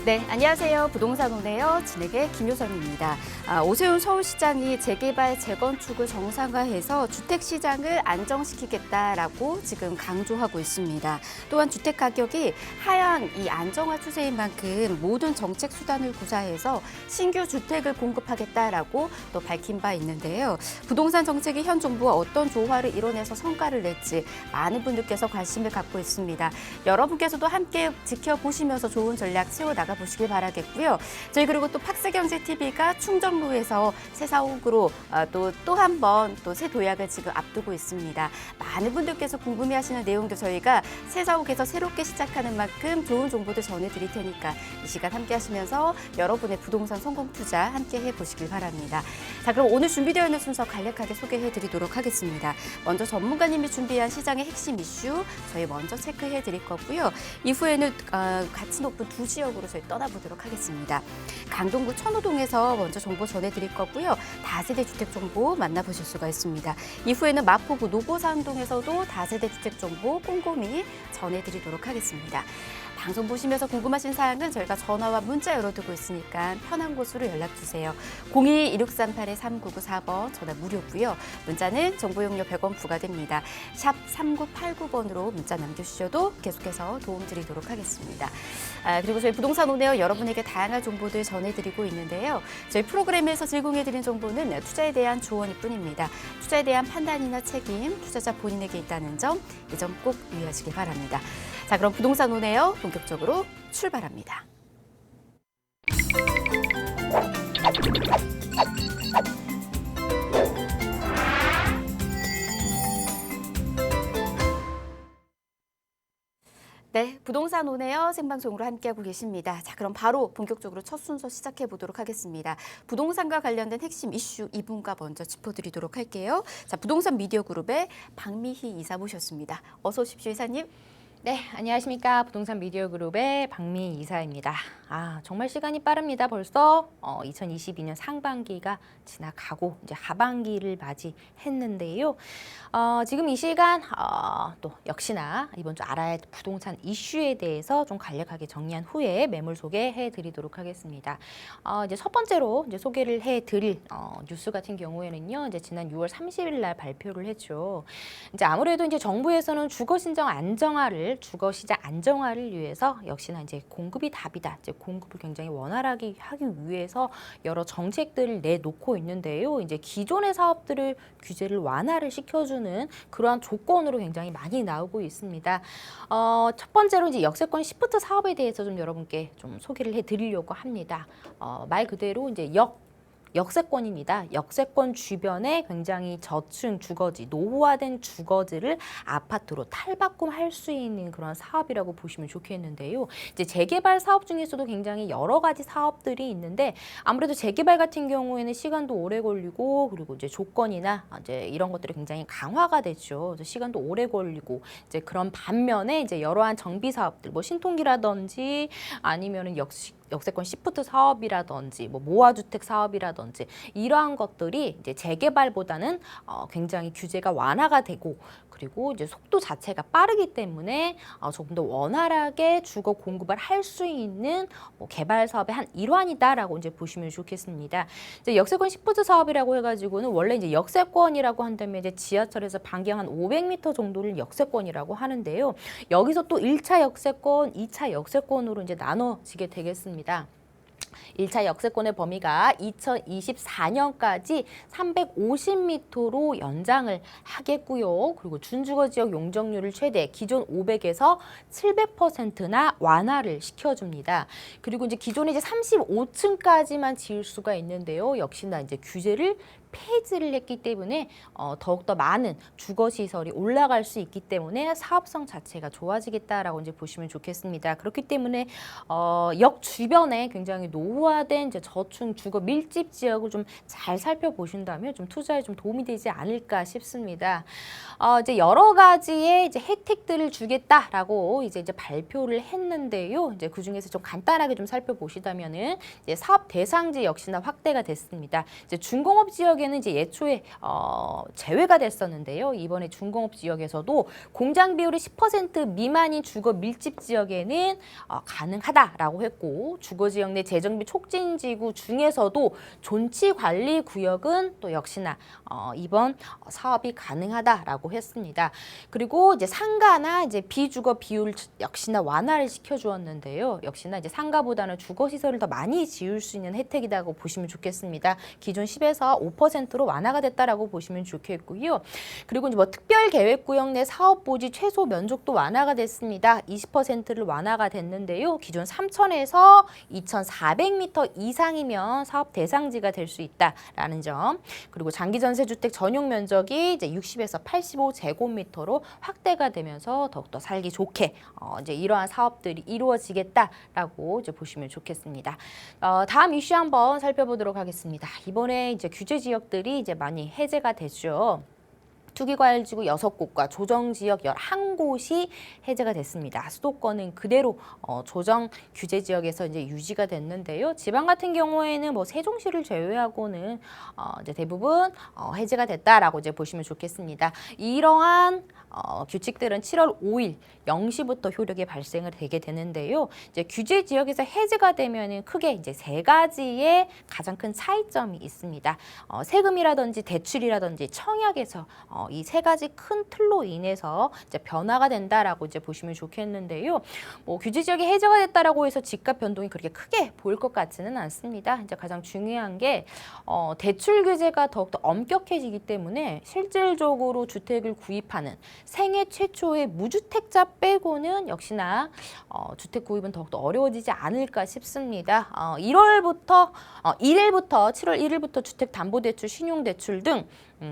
네, 안녕하세요. 부동산 오네요. 진행의 김효선입니다. 오세훈 서울시장이 재개발, 재건축을 정상화해서 주택시장을 안정시키겠다라고 지금 강조하고 있습니다. 또한 주택 가격이 하향 이 안정화 추세인 만큼 모든 정책 수단을 구사해서 신규 주택을 공급하겠다라고 또 밝힌 바 있는데요. 부동산 정책이 현 정부와 어떤 조화를 이뤄내서 성과를 낼지 많은 분들께서 관심을 갖고 있습니다. 여러분께서도 함께 지켜보시면서 좋은 전략 세워나가 보시길 바라겠고요. 저희 그리고 또 팍스경제TV가 충정로에서 새 사옥으로 또 한 번 또 새 도약을 지금 앞두고 있습니다. 많은 분들께서 궁금해하시는 내용도 저희가 새 사옥에서 새롭게 시작하는 만큼 좋은 정보도 전해드릴 테니까 이 시간 함께 하시면서 여러분의 부동산 성공 투자 함께 해보시길 바랍니다. 자, 그럼 오늘 준비되어 있는 순서 간략하게 소개해드리도록 하겠습니다. 먼저 전문가님이 준비한 시장의 핵심 이슈 저희 먼저 체크해드릴 거고요. 이후에는 가치 높은 두 지역으로 저희 떠나보도록 하겠습니다. 강동구 천호동에서 먼저 정보 전해드릴 거고요. 다세대 주택 정보 만나보실 수가 있습니다. 이후에는 마포구 노고산동에서도 다세대 주택 정보 꼼꼼히 전해드리도록 하겠습니다. 방송 보시면서 궁금하신 사항은 저희가 전화와 문자 열어두고 있으니까 편한 곳으로 연락주세요. 02-1638-3994번 전화 무료고요. 문자는 정보용료 100원 부과됩니다. 샵 3989번으로 문자 남겨주셔도 계속해서 도움드리도록 하겠습니다. 그리고 저희 부동산 오네요. 여러분에게 다양한 정보들 전해드리고 있는데요. 저희 프로그램에서 제공해드린 정보는 투자에 대한 조언일 뿐입니다. 투자에 대한 판단이나 책임, 투자자 본인에게 있다는 점, 이 점 꼭 유의하시기 바랍니다. 자, 그럼 부동산 오네요. 본격적으로 출발합니다. 네, 부동산 오네요. 생방송으로 함께하고 계십니다. 자, 그럼 바로 본격적으로 첫 순서 시작해 보도록 하겠습니다. 부동산과 관련된 핵심 이슈 이분과 먼저 짚어드리도록 할게요. 자, 부동산 미디어 그룹의 박미희 이사 모셨습니다. 어서 오십시오, 이사님. 네, 안녕하십니까. 부동산 미디어 그룹의 박미희 이사입니다. 정말 시간이 빠릅니다. 벌써 2022년 상반기가 지나가고 이제 하반기를 맞이했는데요. 지금 이 시간 또 역시나 이번 주 알아야 할 부동산 이슈에 대해서 좀 간략하게 정리한 후에 매물 소개해 드리도록 하겠습니다. 이제 첫 번째로 이제 소개를 해 드릴 뉴스 같은 경우에는요. 이제 지난 6월 30일 날 발표를 했죠. 이제 아무래도 이제 정부에서는 주거 시장 안정화를 위해서 역시나 이제 공급이 답이다. 이제 공급을 굉장히 원활하게 하기 위해서 여러 정책들을 내놓고 있는데요. 이제 기존의 사업들을 규제를 완화를 시켜주는 그러한 조건으로 굉장히 많이 나오고 있습니다. 첫 번째로 이제 역세권 시프트 사업에 대해서 좀 여러분께 좀 소개를 해드리려고 합니다. 말 그대로 이제 역세권입니다. 역세권 주변에 굉장히 저층 주거지, 노후화된 주거지를 아파트로 탈바꿈할 수 있는 그런 사업이라고 보시면 좋겠는데요. 이제 재개발 사업 중에서도 굉장히 여러 가지 사업들이 있는데 아무래도 재개발 같은 경우에는 시간도 오래 걸리고 그리고 이제 조건이나 이제 이런 것들이 굉장히 강화가 되죠. 시간도 오래 걸리고 이제 그런 반면에 이제 여러한 정비 사업들, 뭐 신통기라든지 아니면은 역세권 시프트 사업이라든지 뭐 모아주택 사업이라든지 이러한 것들이 이제 재개발보다는 굉장히 규제가 완화가 되고 그리고 이제 속도 자체가 빠르기 때문에 조금 더 원활하게 주거 공급을 할 수 있는 개발 사업의 한 일환이다라고 이제 보시면 좋겠습니다. 이제 역세권 시프트 사업이라고 해가지고는 원래 이제 역세권이라고 한다면 이제 지하철에서 반경 한 500m 정도를 역세권이라고 하는데요. 여기서 또 1차 역세권, 2차 역세권으로 이제 나눠지게 되겠습니다. 1차 역세권의 범위가 2024년까지 350m로 연장을 하겠고요. 그리고 준주거지역 용적률을 최대 기존 500에서 700%나 완화를 시켜줍니다. 그리고 이제 기존에 이제 35층까지만 지을 수가 있는데요. 역시나 이제 규제를 폐지를 했기 때문에 더욱더 많은 주거시설이 올라갈 수 있기 때문에 사업성 자체가 좋아지겠다라고 이제 보시면 좋겠습니다. 그렇기 때문에 역 주변에 굉장히 노후화된 이제 저층 주거 밀집 지역을 좀 잘 살펴보신다면 좀 투자에 좀 도움이 되지 않을까 싶습니다. 이제 여러 가지의 이제 혜택들을 주겠다라고 이제 발표를 했는데요. 이제 그 중에서 좀 간단하게 좀 살펴보시다면은 이제 사업 대상지 역시나 확대가 됐습니다. 이제 중공업 지역에 지역에는 이제 예초에 제외가 됐었는데요. 이번에 중공업 지역에서도 공장 비율이 10% 미만인 주거 밀집 지역에는 가능하다라고 했고, 주거 지역 내 재정비 촉진 지구 중에서도 존치 관리 구역은 또 역시나 이번 사업이 가능하다라고 했습니다. 그리고 이제 상가나 이제 비주거 비율 역시나 완화를 시켜주었는데요. 역시나 이제 상가보다는 주거 시설을 더 많이 지을 수 있는 혜택이라고 보시면 좋겠습니다. 기존 10에서 5%로 완화가 됐다라고 보시면 좋겠고요. 그리고 이제 뭐 특별 계획 구역 내 사업 부지 최소 면적도 완화가 됐습니다. 20%를 완화가 됐는데요. 기존 3,000에서 2,400m 이상이면 사업 대상지가 될 수 있다라는 점. 그리고 장기 전세 주택 전용 면적이 이제 60에서 85제곱미터로 확대가 되면서 더욱더 살기 좋게 이제 이러한 사업들이 이루어지겠다라고 이제 보시면 좋겠습니다. 다음 이슈 한번 살펴보도록 하겠습니다. 이번에 이제 규제 지역들이 이제 많이 해제가 됐죠. 투기과열지구 6곳과 조정지역 11곳이 해제가 됐습니다. 수도권은 그대로 조정 규제 지역에서 이제 유지가 됐는데요. 지방 같은 경우에는 뭐 세종시를 제외하고는 이제 대부분 해제가 됐다라고 이제 보시면 좋겠습니다. 이러한 규칙들은 7월 5일 0시부터 효력에 발생을 되게 되는데요. 이제 규제 지역에서 해제가 되면은 크게 이제 세 가지의 가장 큰 차이점이 있습니다. 세금이라든지 대출이라든지 청약에서 이 세 가지 큰 틀로 인해서 이제 변화가 된다라고 이제 보시면 좋겠는데요. 뭐 규제 지역이 해제가 됐다라고 해서 집값 변동이 그렇게 크게 보일 것 같지는 않습니다. 이제 가장 중요한 게 대출 규제가 더욱더 엄격해지기 때문에 실질적으로 주택을 구입하는 생애 최초의 무주택자 빼고는 역시나 주택 구입은 더욱더 어려워지지 않을까 싶습니다. 1일부터 7월 1일부터 주택담보대출, 신용대출 등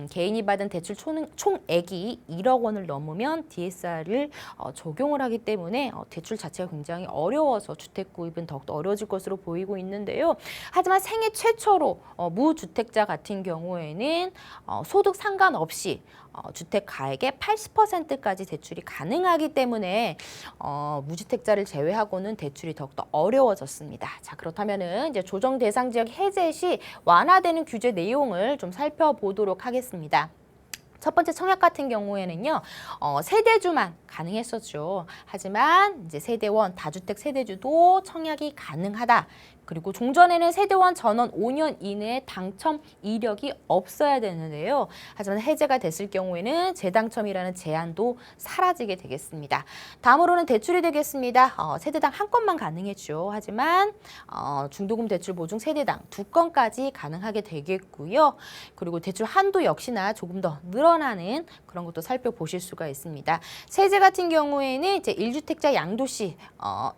개인이 받은 대출 총액이 1억 원을 넘으면 DSR을 적용을 하기 때문에 대출 자체가 굉장히 어려워서 주택 구입은 더욱더 어려워질 것으로 보이고 있는데요. 하지만 생애 최초로 무주택자 같은 경우에는 소득 상관없이 주택 가액의 80%까지 대출이 가능하기 때문에 무주택자를 제외하고는 대출이 더욱더 어려워졌습니다. 자, 그렇다면은 이제 조정 대상 지역 해제 시 완화되는 규제 내용을 좀 살펴보도록 하겠습니다. 첫 번째 청약 같은 경우에는요, 세대주만 가능했었죠. 하지만 이제 세대원, 다주택 세대주도 청약이 가능하다. 그리고 종전에는 세대원 전원 5년 이내에 당첨 이력이 없어야 되는데요. 하지만 해제가 됐을 경우에는 재당첨이라는 제한도 사라지게 되겠습니다. 다음으로는 대출이 되겠습니다. 세대당 한 건만 가능했죠. 하지만 중도금 대출 보증 세대당 2건까지 가능하게 되겠고요. 그리고 대출 한도 역시나 조금 더 늘어나는 그런 것도 살펴보실 수가 있습니다. 세제 같은 경우에는 이제 1주택자 양도시,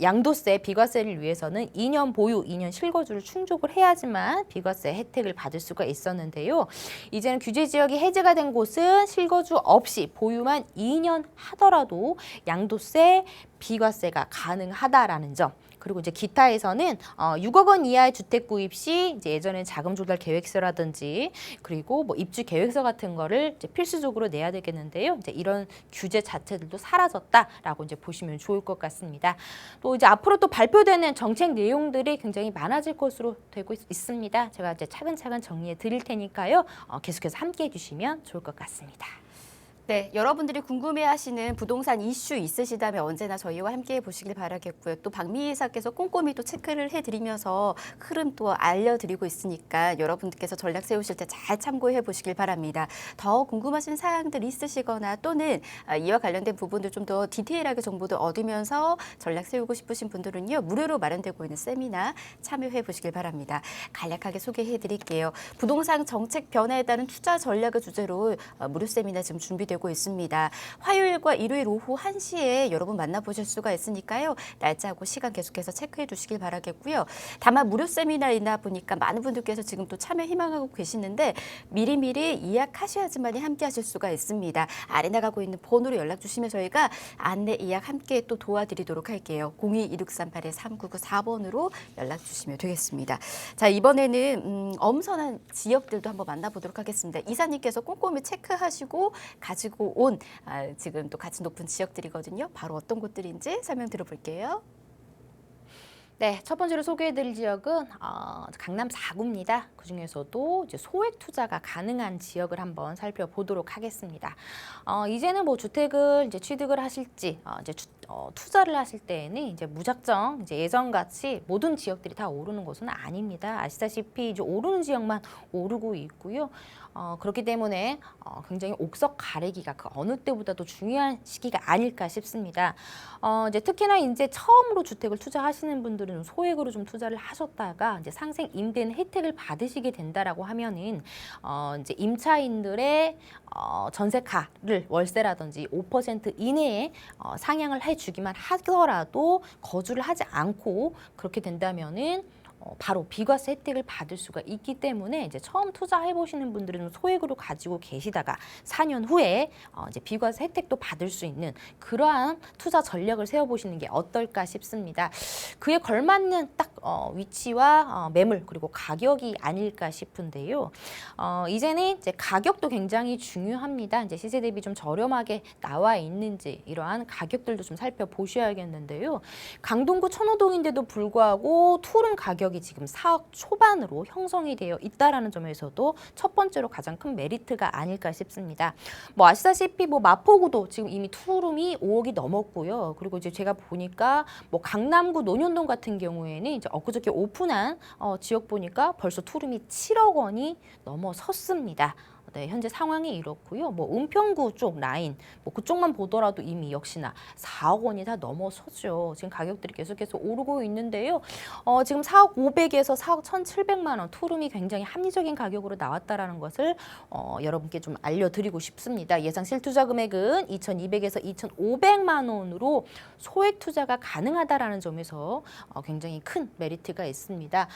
양도세, 비과세를 위해서는 2년 보유, 2년 실거주를 충족을 해야지만 비과세 혜택을 받을 수가 있었는데요. 이제는 규제 지역이 해제가 된 곳은 실거주 없이 보유만 2년 하더라도 양도세, 비과세가 가능하다라는 점. 그리고 이제 기타에서는 6억 원 이하의 주택 구입 시 이제 예전엔 자금 조달 계획서라든지 그리고 뭐 입주 계획서 같은 거를 이제 필수적으로 내야 되겠는데요. 이제 이런 규제 자체들도 사라졌다라고 이제 보시면 좋을 것 같습니다. 또 이제 앞으로 또 발표되는 정책 내용들이 굉장히 많아질 것으로 되고 있습니다. 제가 이제 차근차근 정리해 드릴 테니까요. 계속해서 함께 해주시면 좋을 것 같습니다. 네, 여러분들이 궁금해하시는 부동산 이슈 있으시다면 언제나 저희와 함께 보시길 바라겠고요. 또 박미희 이사께서 꼼꼼히 또 체크를 해드리면서 흐름 또 알려드리고 있으니까 여러분들께서 전략 세우실 때 잘 참고해 보시길 바랍니다. 더 궁금하신 사항들 있으시거나 또는 이와 관련된 부분들 좀 더 디테일하게 정보도 얻으면서 전략 세우고 싶으신 분들은요. 무료로 마련되고 있는 세미나 참여해 보시길 바랍니다. 간략하게 소개해 드릴게요. 부동산 정책 변화에 따른 투자 전략을 주제로 무료 세미나 지금 준비되고 있습니다. 화요일과 일요일 오후 1시에 여러분 만나보실 수가 있으니까요. 날짜하고 시간 계속해서 체크해 주시길 바라겠고요. 다만 무료 세미나이다 보니까 많은 분들께서 지금 또 참여 희망하고 계시는데 미리미리 예약하셔야지만 함께 하실 수가 있습니다. 아래 나가고 있는 번호로 연락 주시면 저희가 안내 예약 함께 또 도와드리도록 할게요. 02-2638-3994번으로 연락 주시면 되겠습니다. 자, 이번에는 엄선한 지역들도 한번 만나보도록 하겠습니다. 이사님께서 꼼꼼히 체크하시고 가지고 온 지금 또 가치 높은 지역들이거든요. 바로 어떤 곳들인지 설명 들어볼게요. 네, 첫 번째로 소개해드릴 지역은 강남 4구입니다. 그 중에서도 이제 소액 투자가 가능한 지역을 한번 살펴보도록 하겠습니다. 이제는 뭐 주택을 이제 취득을 하실지 이제 투자를 하실 때에는 이제 무작정 이제 예전같이 모든 지역들이 다 오르는 것은 아닙니다. 아시다시피 이제 오르는 지역만 오르고 있고요. 그렇기 때문에 굉장히 옥석 가리기가 그 어느 때보다도 중요한 시기가 아닐까 싶습니다. 이제 특히나 이제 처음으로 주택을 투자하시는 분들은 소액으로 좀 투자를 하셨다가 이제 상생 임대인 혜택을 받으시게 된다라고 하면은 이제 임차인들의 전세가를 월세라든지 5% 이내에 상향을 해주기만 하더라도 거주를 하지 않고 그렇게 된다면은 바로 비과세 혜택을 받을 수가 있기 때문에 이제 처음 투자해 보시는 분들은 소액으로 가지고 계시다가 4년 후에 이제 비과세 혜택도 받을 수 있는 그러한 투자 전략을 세워 보시는 게 어떨까 싶습니다. 그에 걸맞는 딱 위치와 매물 그리고 가격이 아닐까 싶은데요. 이제는 이제 가격도 굉장히 중요합니다. 이제 시세 대비 좀 저렴하게 나와 있는지 이러한 가격들도 좀 살펴보셔야겠는데요. 강동구 천호동인데도 불구하고 투룸 가격이 지금 4억 초반으로 형성이 되어 있다라는 점에서도 첫 번째로 가장 큰 메리트가 아닐까 싶습니다. 뭐 아시다시피 뭐 마포구도 지금 이미 투룸이 5억이 넘었고요. 그리고 이제 제가 보니까 뭐 강남구 논현동 같은 경우에는 이제 엊그저께 오픈한 지역 보니까 벌써 투룸이 7억 원이 넘어섰습니다. 네, 현재 상황이 이렇고요. 뭐 은평구 쪽 라인, 뭐 그쪽만 보더라도 이미 역시나 4억 원이 다 넘어섰죠. 지금 가격들이 계속해서 오르고 있는데요. 지금 4억 500에서 4억 1,700만 원 투룸이 굉장히 합리적인 가격으로 나왔다라는 것을 여러분께 좀 알려드리고 싶습니다. 예상 실투자 금액은 2,200에서 2,500만 원으로 소액 투자가 가능하다라는 점에서 굉장히 큰 메리트가 있습니다.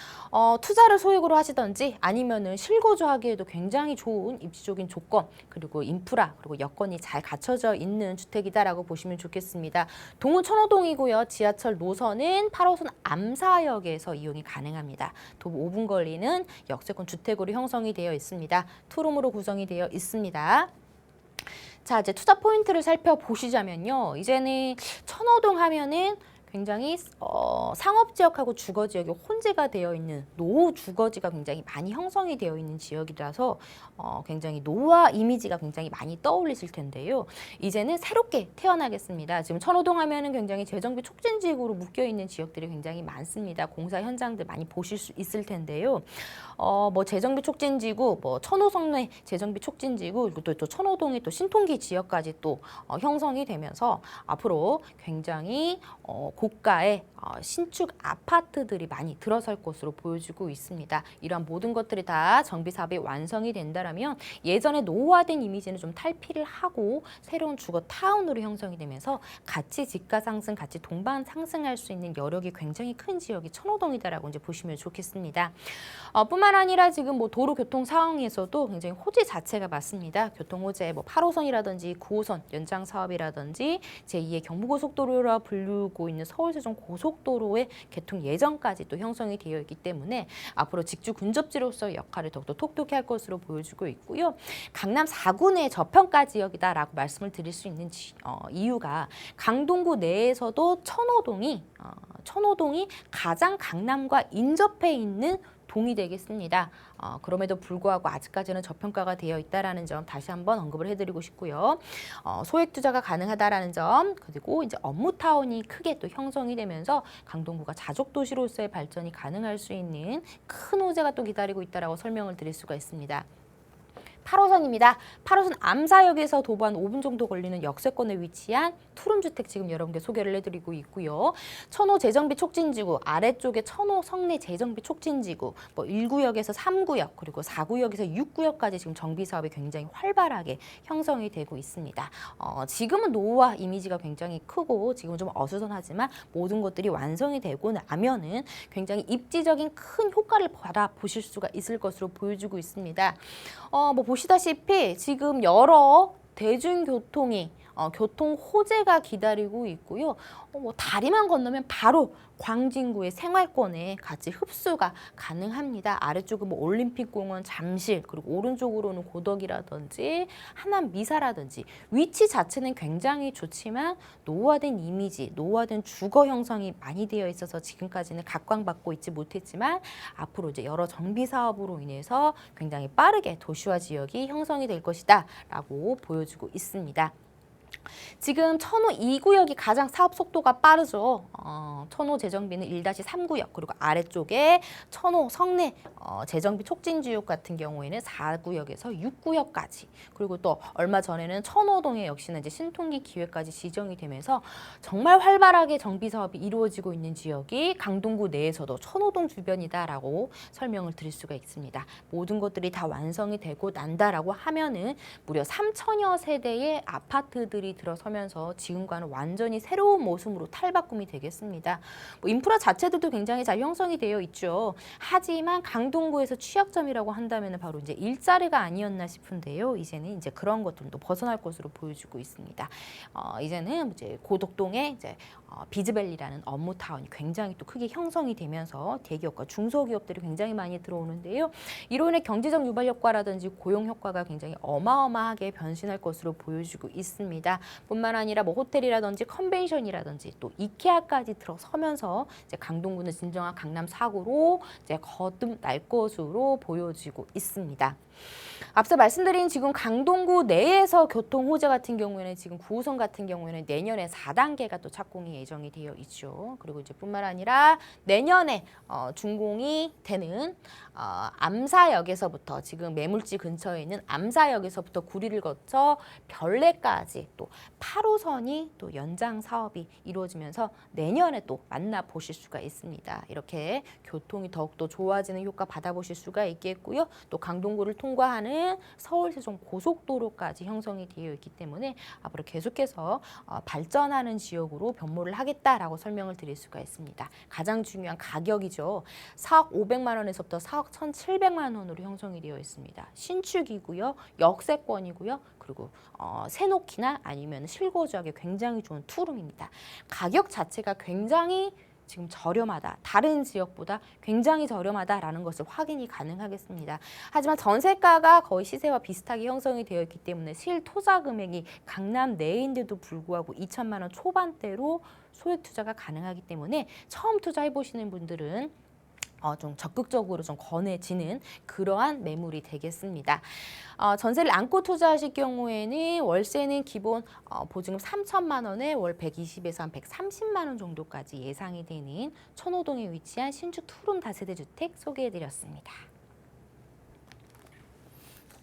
투자를 소액으로 하시든지 아니면은 실거주하기에도 굉장히 좋은 입지적인 조건 그리고 인프라 그리고 여건이 잘 갖춰져 있는 주택이다라고 보시면 좋겠습니다. 동은 천호동이고요. 지하철 노선은 8호선 암사역에서 이용이 가능합니다. 도보 5분 거리는 역세권 주택으로 형성이 되어 있습니다. 투룸으로 구성이 되어 있습니다. 자, 이제 투자 포인트를 살펴보시자면요. 이제는 천호동 하면은 굉장히 상업지역하고 주거지역이 혼재가 되어 있는 노후 주거지가 굉장히 많이 형성이 되어 있는 지역이라서 굉장히 노후화 이미지가 굉장히 많이 떠올리실 텐데요. 이제는 새롭게 태어나겠습니다. 지금 천호동 하면은 굉장히 재정비 촉진지구로 묶여있는 지역들이 굉장히 많습니다. 공사 현장들 많이 보실 수 있을 텐데요. 뭐 재정비 촉진지구, 뭐 천호성내 재정비 촉진지구, 그리고 또 천호동이 또 신통기 지역까지 또 형성이 되면서 앞으로 굉장히 고가의 신축 아파트들이 많이 들어설 것으로 보여지고 있습니다. 이러한 모든 것들이 다 정비 사업이 완성이 된다라면 예전에 노후화된 이미지는 좀 탈피를 하고 새로운 주거 타운으로 형성이 되면서 같이 집가 상승, 같이 동반 상승할 수 있는 여력이 굉장히 큰 지역이 천호동이다라고 이제 보시면 좋겠습니다. 뿐만 아니라 지금 뭐 도로 교통 상황에서도 굉장히 호재 자체가 맞습니다. 교통 호재 뭐 8호선이라든지 9호선 연장 사업이라든지 제2의 경부고속도로라 불리고 있는 서울세종 고속도로의 개통 예정까지 또 형성이 되어 있기 때문에 앞으로 직주 근접지로서의 역할을 더욱더 톡톡히 할 것으로 보여지고 있고요. 강남 4구 내 저평가 지역이다라고 말씀을 드릴 수 있는 이유가 강동구 내에서도 천호동이 가장 강남과 인접해 있는 동이 되겠습니다. 그럼에도 불구하고 아직까지는 저평가가 되어 있다라는 점 다시 한번 언급을 해드리고 싶고요. 소액 투자가 가능하다라는 점 그리고 이제 업무타운이 크게 또 형성이 되면서 강동구가 자족 도시로서의 발전이 가능할 수 있는 큰 호재가 또 기다리고 있다라고 설명을 드릴 수가 있습니다. 8호선입니다. 8호선 암사역에서 도보 한 5분 정도 걸리는 역세권에 위치한 투룸주택 지금 여러분께 소개를 해드리고 있고요. 천호 재정비 촉진지구, 아래쪽에 천호 성내 재정비 촉진지구, 뭐 1구역에서 3구역, 그리고 4구역에서 6구역까지 지금 정비 사업이 굉장히 활발하게 형성이 되고 있습니다. 지금은 노후화 이미지가 굉장히 크고 지금은 좀 어수선하지만 모든 것들이 완성이 되고 나면은 굉장히 입지적인 큰 효과를 받아보실 수가 있을 것으로 보여지고 있습니다. 뭐 보시다시피 지금 여러 대중교통이 교통 호재가 기다리고 있고요. 뭐 다리만 건너면 바로 광진구의 생활권에 같이 흡수가 가능합니다. 아래쪽은 뭐 올림픽공원, 잠실, 그리고 오른쪽으로는 고덕이라든지 하남 미사라든지 위치 자체는 굉장히 좋지만 노후화된 이미지, 노후화된 주거 형성이 많이 되어 있어서 지금까지는 각광받고 있지 못했지만 앞으로 이제 여러 정비 사업으로 인해서 굉장히 빠르게 도시화 지역이 형성이 될 것이다라고 보여주고 있습니다. 지금 천호 2구역이 가장 사업 속도가 빠르죠. 천호 재정비는 1-3구역, 그리고 아래쪽에 천호 성내 재정비 촉진 지역 같은 경우에는 4구역에서 6구역까지, 그리고 또 얼마 전에는 천호동에 역시나 이제 신통기 기획까지 지정이 되면서 정말 활발하게 정비 사업이 이루어지고 있는 지역이 강동구 내에서도 천호동 주변이다라고 설명을 드릴 수가 있습니다. 모든 것들이 다 완성이 되고 난다라고 하면은 무려 3천여 세대의 아파트들이 들어서면서 지금과는 완전히 새로운 모습으로 탈바꿈이 되겠습니다. 뭐 인프라 자체들도 굉장히 잘 형성이 되어 있죠. 하지만 강동구에서 취약점이라고 한다면 바로 이제 일자리가 아니었나 싶은데요. 이제는 이제 그런 것들도 벗어날 것으로 보여지고 있습니다. 이제는 이제 고덕동에 이제 비즈밸리라는 업무타운이 굉장히 또 크게 형성이 되면서 대기업과 중소기업들이 굉장히 많이 들어오는데요. 이로 인해 경제적 유발 효과라든지 고용 효과가 굉장히 어마어마하게 변신할 것으로 보여지고 있습니다. 뿐만 아니라 뭐 호텔이라든지 컨벤션이라든지 또 이케아까지 들어서면서 이제 강동구는 진정한 강남 4구로 이제 거듭날 것으로 보여지고 있습니다. 앞서 말씀드린 지금 강동구 내에서 교통 호재 같은 경우에는 지금 9호선 같은 경우에는 내년에 4단계가 또 착공이 예정이 되어 있죠. 그리고 이제 뿐만 아니라 내년에 준공이 되는 암사역에서부터 지금 매물지 근처에 있는 암사역에서부터 구리를 거쳐 별내까지 또 8호선이 또 연장 사업이 이루어지면서 내년에 또 만나보실 수가 있습니다. 이렇게 교통이 더욱더 좋아지는 효과 받아보실 수가 있겠고요. 또 강동구를 통과하는 서울 세종 고속도로까지 형성이 되어 있기 때문에 앞으로 계속해서 발전하는 지역으로 변모를 하겠다라고 설명을 드릴 수가 있습니다. 가장 중요한 가격이죠. 4억 500만 원에서부터 4억 1,700만 원으로 형성이 되어 있습니다. 신축이고요. 역세권이고요. 그리고 새놓기나 아니면 실거주하기 굉장히 좋은 투룸입니다. 가격 자체가 굉장히 지금 저렴하다. 다른 지역보다 굉장히 저렴하다라는 것을 확인이 가능하겠습니다. 하지만 전세가가 거의 시세와 비슷하게 형성이 되어 있기 때문에 실투자 금액이 강남 내인데도 불구하고 2천만 원 초반대로 소액 투자가 가능하기 때문에 처음 투자해 보시는 분들은 좀 적극적으로 좀 권해지는 그러한 매물이 되겠습니다. 전세를 안고 투자하실 경우에는 월세는 기본 보증금 3천만 원에 월 120에서 한 130만 원 정도까지 예상이 되는 천호동에 위치한 신축 투룸 다세대 주택 소개해드렸습니다.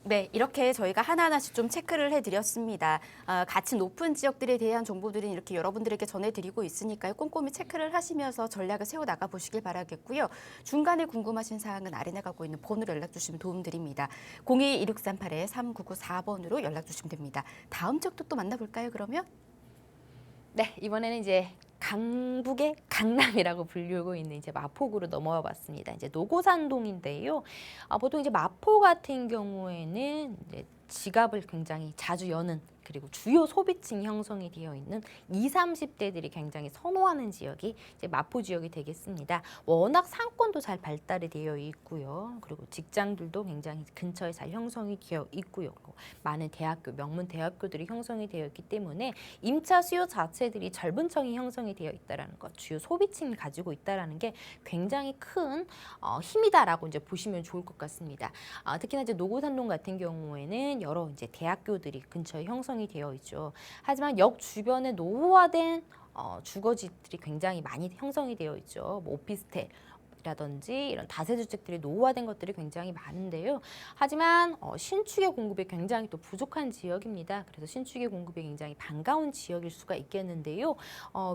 네, 이렇게 저희가 하나하나씩 좀 체크를 해드렸습니다. 가치 높은 지역들에 대한 정보들은 이렇게 여러분들에게 전해드리고 있으니까요. 꼼꼼히 체크를 하시면서 전략을 세워나가 보시길 바라겠고요. 중간에 궁금하신 사항은 아래 나가고 있는 번호로 연락 주시면 도움드립니다. 02-2638-3994번으로 연락 주시면 됩니다. 다음 지역도 또 만나볼까요, 그러면? 네, 이번에는 이제 강북의 강남이라고 불리고 있는 이제 마포구로 넘어와 봤습니다. 이제 노고산동인데요. 보통 이제 마포 같은 경우에는 이제 지갑을 굉장히 자주 여는 그리고 주요 소비층 형성이 되어 있는 20, 30대들이 굉장히 선호하는 지역이 이제 마포 지역이 되겠습니다. 워낙 상권도 잘 발달이 되어 있고요. 그리고 직장들도 굉장히 근처에 잘 형성이 되어 있고요. 많은 대학교, 명문 대학교들이 형성이 되어 있기 때문에 임차 수요 자체들이 젊은 층이 형성이 되어 있다라는 것, 주요 소비층이 가지고 있다라는 게 굉장히 큰 힘이다라고 이제 보시면 좋을 것 같습니다. 특히나 이제 노고산동 같은 경우에는 여러 이제 대학교들이 근처에 형성이 되어 있죠. 하지만 역 주변에 노후화된 주거지들이 굉장히 많이 형성이 되어 있죠. 뭐 오피스텔 라든지 이런 다세주택들이 노후화된 것들이 굉장히 많은데요. 하지만 신축의 공급이 굉장히 또 부족한 지역입니다. 그래서 신축의 공급이 굉장히 반가운 지역일 수가 있겠는데요.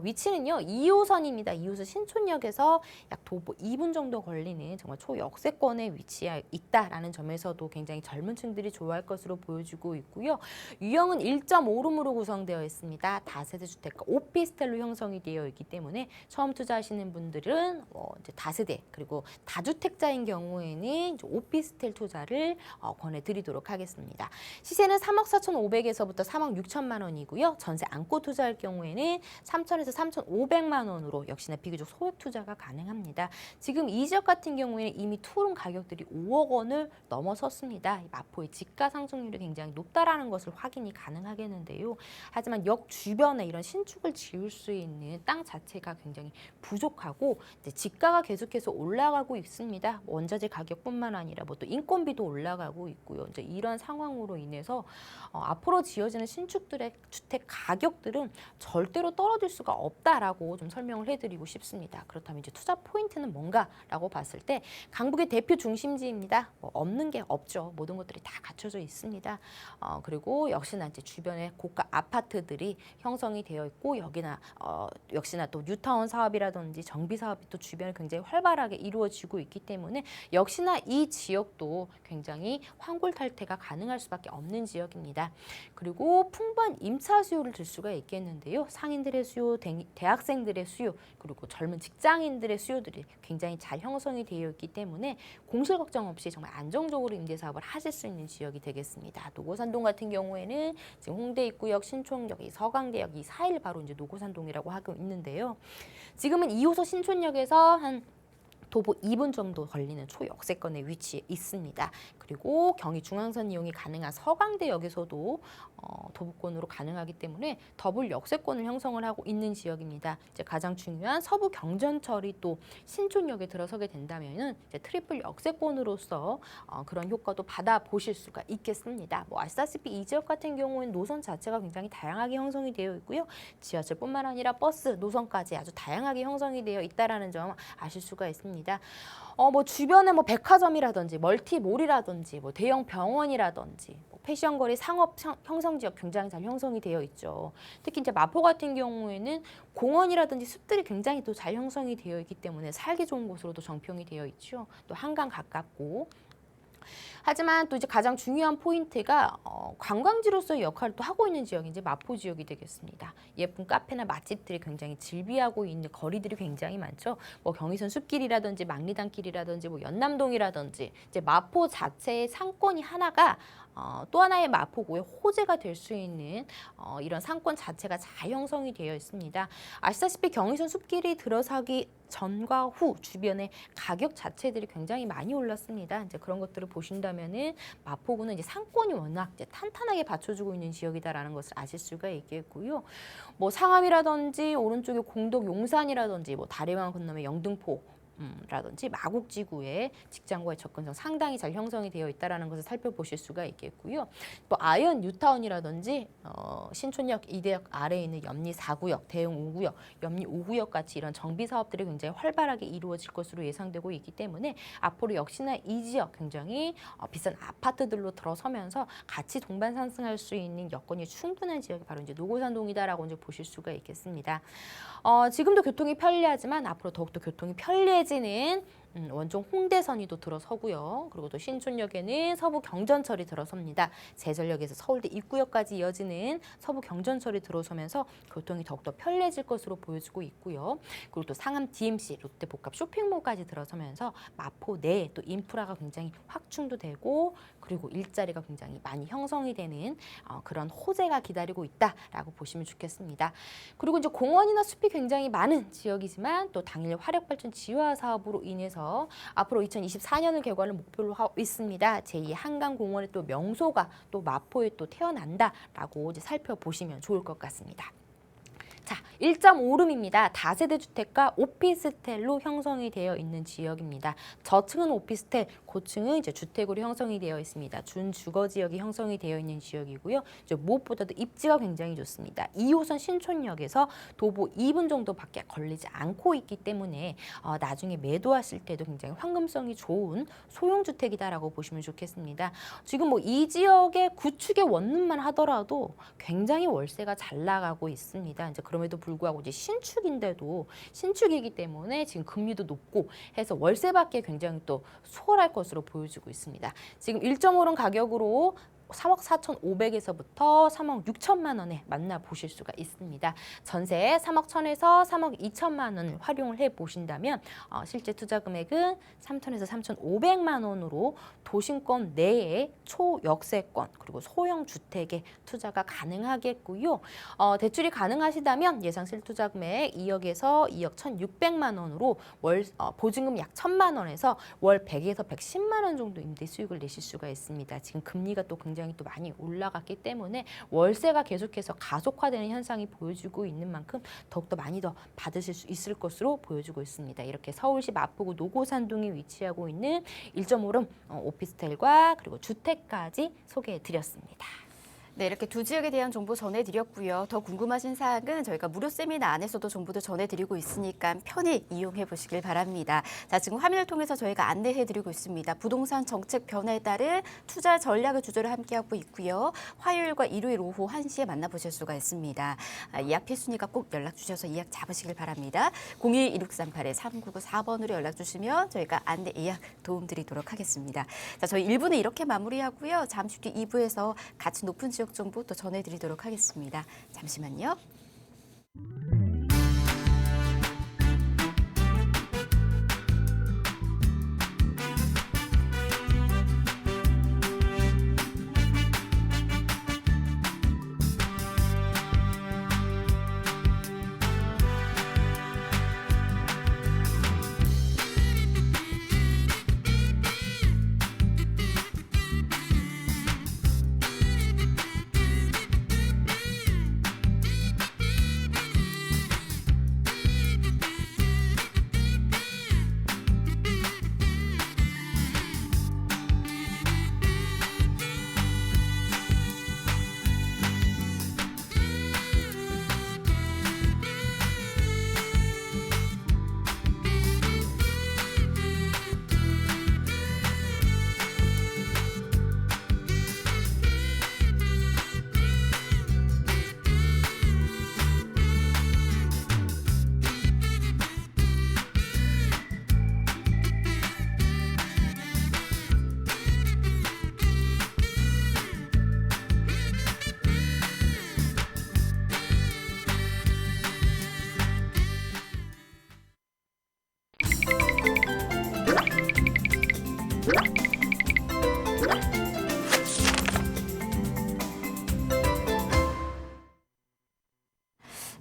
위치는요. 2호선입니다. 2호선 신촌역에서 약 도보 2분 정도 걸리는 정말 초역세권에 위치해 있다라는 점에서도 굉장히 젊은 층들이 좋아할 것으로 보여지고 있고요. 유형은 1.5룸으로 구성되어 있습니다. 다세대 주택과 오피스텔로 형성이 되어 있기 때문에 처음 투자하시는 분들은 이제 다세대 주택 그리고 다주택자인 경우에는 이제 오피스텔 투자를 권해드리도록 하겠습니다. 시세는 3억 4,500에서부터 3억 6천만 원이고요. 전세 안고 투자할 경우에는 3천에서 3,500만 원으로 역시나 비교적 소액 투자가 가능합니다. 지금 이 지역 같은 경우에는 이미 투룸 가격들이 5억 원을 넘어섰습니다. 마포의 지가 상승률이 굉장히 높다라는 것을 확인이 가능하겠는데요. 하지만 역 주변에 이런 신축을 지을 수 있는 땅 자체가 굉장히 부족하고 이제 지가가 계속해서 올라가고 있습니다. 원자재 가격뿐만 아니라 뭐 또 인건비도 올라가고 있고요. 이제 이런 상황으로 인해서 앞으로 지어지는 신축들의 주택 가격들은 절대로 떨어질 수가 없다라고 좀 설명을 해드리고 싶습니다. 그렇다면 이제 투자 포인트는 뭔가라고 봤을 때 강북의 대표 중심지입니다. 뭐 없는 게 없죠. 모든 것들이 다 갖춰져 있습니다. 그리고 역시나 이제 주변에 고가 아파트들이 형성이 되어 있고 여기나 역시나 또 뉴타운 사업이라든지 정비 사업이 또 주변에 굉장히 활발하게 이루어지고 있기 때문에 역시나 이 지역도 굉장히 환골탈태가 가능할 수밖에 없는 지역입니다. 그리고 풍부한 임차 수요를 들 수가 있겠는데요. 상인들의 수요, 대학생들의 수요, 그리고 젊은 직장인들의 수요들이 굉장히 잘 형성이 되어 있기 때문에 공실 걱정 없이 정말 안정적으로 임대 사업을 하실 수 있는 지역이 되겠습니다. 노고산동 같은 경우에는 지금 홍대 입구역, 신촌역, 서강대역 이 사이를 바로 이제 노고산동이라고 하고 있는데요. 지금은 2호선 신촌역에서 한 도보 2분 정도 걸리는 초역세권에 위치해 있습니다. 그리고 경의 중앙선 이용이 가능한 서강대역에서도 도보권으로 가능하기 때문에 더블 역세권을 형성을 하고 있는 지역입니다. 이제 가장 중요한 서부 경전철이 또 신촌역에 들어서게 된다면은 이제 트리플 역세권으로서 그런 효과도 받아 보실 수가 있겠습니다. 뭐 아시다시피 이 지역 같은 경우는 노선 자체가 굉장히 다양하게 형성이 되어 있고요. 지하철뿐만 아니라 버스 노선까지 아주 다양하게 형성이 되어 있다라는 점 아실 수가 있습니다. 뭐 주변에 뭐 백화점이라든지 멀티몰이라든지 뭐 대형 병원이라든지 뭐 패션거리 상업 형성 지역 굉장히 잘 형성이 되어 있죠. 특히 이제 마포 같은 경우에는 공원이라든지 숲들이 굉장히 또 잘 형성이 되어 있기 때문에 살기 좋은 곳으로도 정평이 되어 있죠. 또 한강 가깝고. 하지만 또 이제 가장 중요한 포인트가 관광지로서의 역할을 또 하고 있는 지역이 이제 마포 지역이 되겠습니다. 예쁜 카페나 맛집들이 굉장히 즐비하고 있는 거리들이 굉장히 많죠. 뭐 경의선 숲길이라든지 망리단길이라든지 뭐 연남동이라든지 이제 마포 자체의 상권이 하나가 또 하나의 마포구의 호재가 될 수 있는 이런 상권 자체가 잘 형성이 되어 있습니다. 아시다시피 경의선 숲길이 들어서기 전과 후 주변의 가격 자체들이 굉장히 많이 올랐습니다. 이제 그런 것들을 보신다면은 마포구는 이제 상권이 워낙 이제 탄탄하게 받쳐주고 있는 지역이다라는 것을 아실 수가 있겠고요. 뭐 상암이라든지 오른쪽에 공덕 용산이라든지 뭐 다리왕 건너면 영등포 라든지 마곡지구의 직장과의 접근성 상당히 잘 형성이 되어 있다는 것을 살펴보실 수가 있겠고요. 또 아이언 뉴타운이라든지 신촌역 이대역 아래에 있는 염리 4구역, 대형 5구역, 염리 5구역 같이 이런 정비 사업들이 굉장히 활발하게 이루어질 것으로 예상되고 있기 때문에 앞으로 역시나 이 지역 굉장히 비싼 아파트들로 들어서면서 같이 동반 상승할 수 있는 여건이 충분한 지역이 바로 이제 노고산동이다라고 이제 보실 수가 있겠습니다. 지금도 교통이 편리하지만 앞으로 더욱더 교통이 편리해지는 원종 홍대선이 또 들어서고요. 그리고 또 신촌역에는 서부 경전철이 들어섭니다. 제절역에서 서울대 입구역까지 이어지는 서부 경전철이 들어서면서 교통이 더욱더 편리해질 것으로 보여지고 있고요. 그리고 또 상암 DMC, 롯데 복합 쇼핑몰까지 들어서면서 마포 내에 또 인프라가 굉장히 확충도 되고 그리고 일자리가 굉장히 많이 형성이 되는 그런 호재가 기다리고 있다라고 보시면 좋겠습니다. 그리고 이제 공원이나 숲이 굉장히 많은 지역이지만 또 당일 화력발전 지화 사업으로 인해서 앞으로 2024년을 개관을 목표로 하고 있습니다. 제2 한강공원의 또 명소가 또 마포에 또 태어난다라고 이제 살펴보시면 좋을 것 같습니다. 자, 1.5룸입니다. 다세대 주택과 오피스텔로 형성이 되어 있는 지역입니다. 저층은 오피스텔, 고층은 이제 주택으로 형성이 되어 있습니다. 준주거 지역이 형성이 되어 있는 지역이고요. 이제 무엇보다도 입지가 굉장히 좋습니다. 2호선 신촌역에서 도보 2분 정도밖에 걸리지 않고 있기 때문에 나중에 매도하실 때도 굉장히 황금성이 좋은 소형 주택이다라고 보시면 좋겠습니다. 지금 뭐 이 지역의 구축의 원룸만 하더라도 굉장히 월세가 잘 나가고 있습니다. 이제 그럼에도 불구하고 이제 신축인데도 신축이기 때문에 지금 금리도 높고 해서 월세 받기에 굉장히 또 수월할 것으로 보여지고 있습니다. 지금 1.5룸 가격으로 3억 4,500에서부터 3억 6천만 원에 만나보실 수가 있습니다. 전세 3억 1천에서 3억 2천만 원 활용을 해보신다면 실제 투자 금액은 3천에서 3,500만 원으로 도심권 내에 초역세권 그리고 소형 주택에 투자가 가능하겠고요. 대출이 가능하시다면 예상 실투자 금액 2억에서 2억 1,600만 원으로 월 보증금 약 1,000만 원에서 월 100에서 110만 원 정도 임대 수익을 내실 수가 있습니다. 지금 금리가 또 굉장히 또 많이 올라갔기 때문에 월세가 계속해서 가속화되는 현상이 보여지고 있는 만큼 더욱더 많이 더 받으실 수 있을 것으로 보여지고 있습니다. 이렇게 서울시 마포구 노고산동에 위치하고 있는 1.5룸 오피스텔과 그리고 주택까지 소개해 드렸습니다. 네, 이렇게 두 지역에 대한 정보 전해드렸고요. 더 궁금하신 사항은 저희가 무료 세미나 안에서도 정보도 전해드리고 있으니까 편히 이용해 보시길 바랍니다. 자, 지금 화면을 통해서 저희가 안내해드리고 있습니다. 부동산 정책 변화에 따른 투자 전략을 주제로 함께하고 있고요. 화요일과 일요일 오후 1시에 만나보실 수가 있습니다. 예약 필수니까 꼭 연락 주셔서 예약 잡으시길 바랍니다. 02-1638-3994번으로 연락 주시면 저희가 안내 예약 도움드리도록 하겠습니다. 자, 저희 1부는 이렇게 마무리하고요. 잠시 뒤 2부에서 가치 높은 지역 정보 또 전해드리도록 하겠습니다. 잠시만요.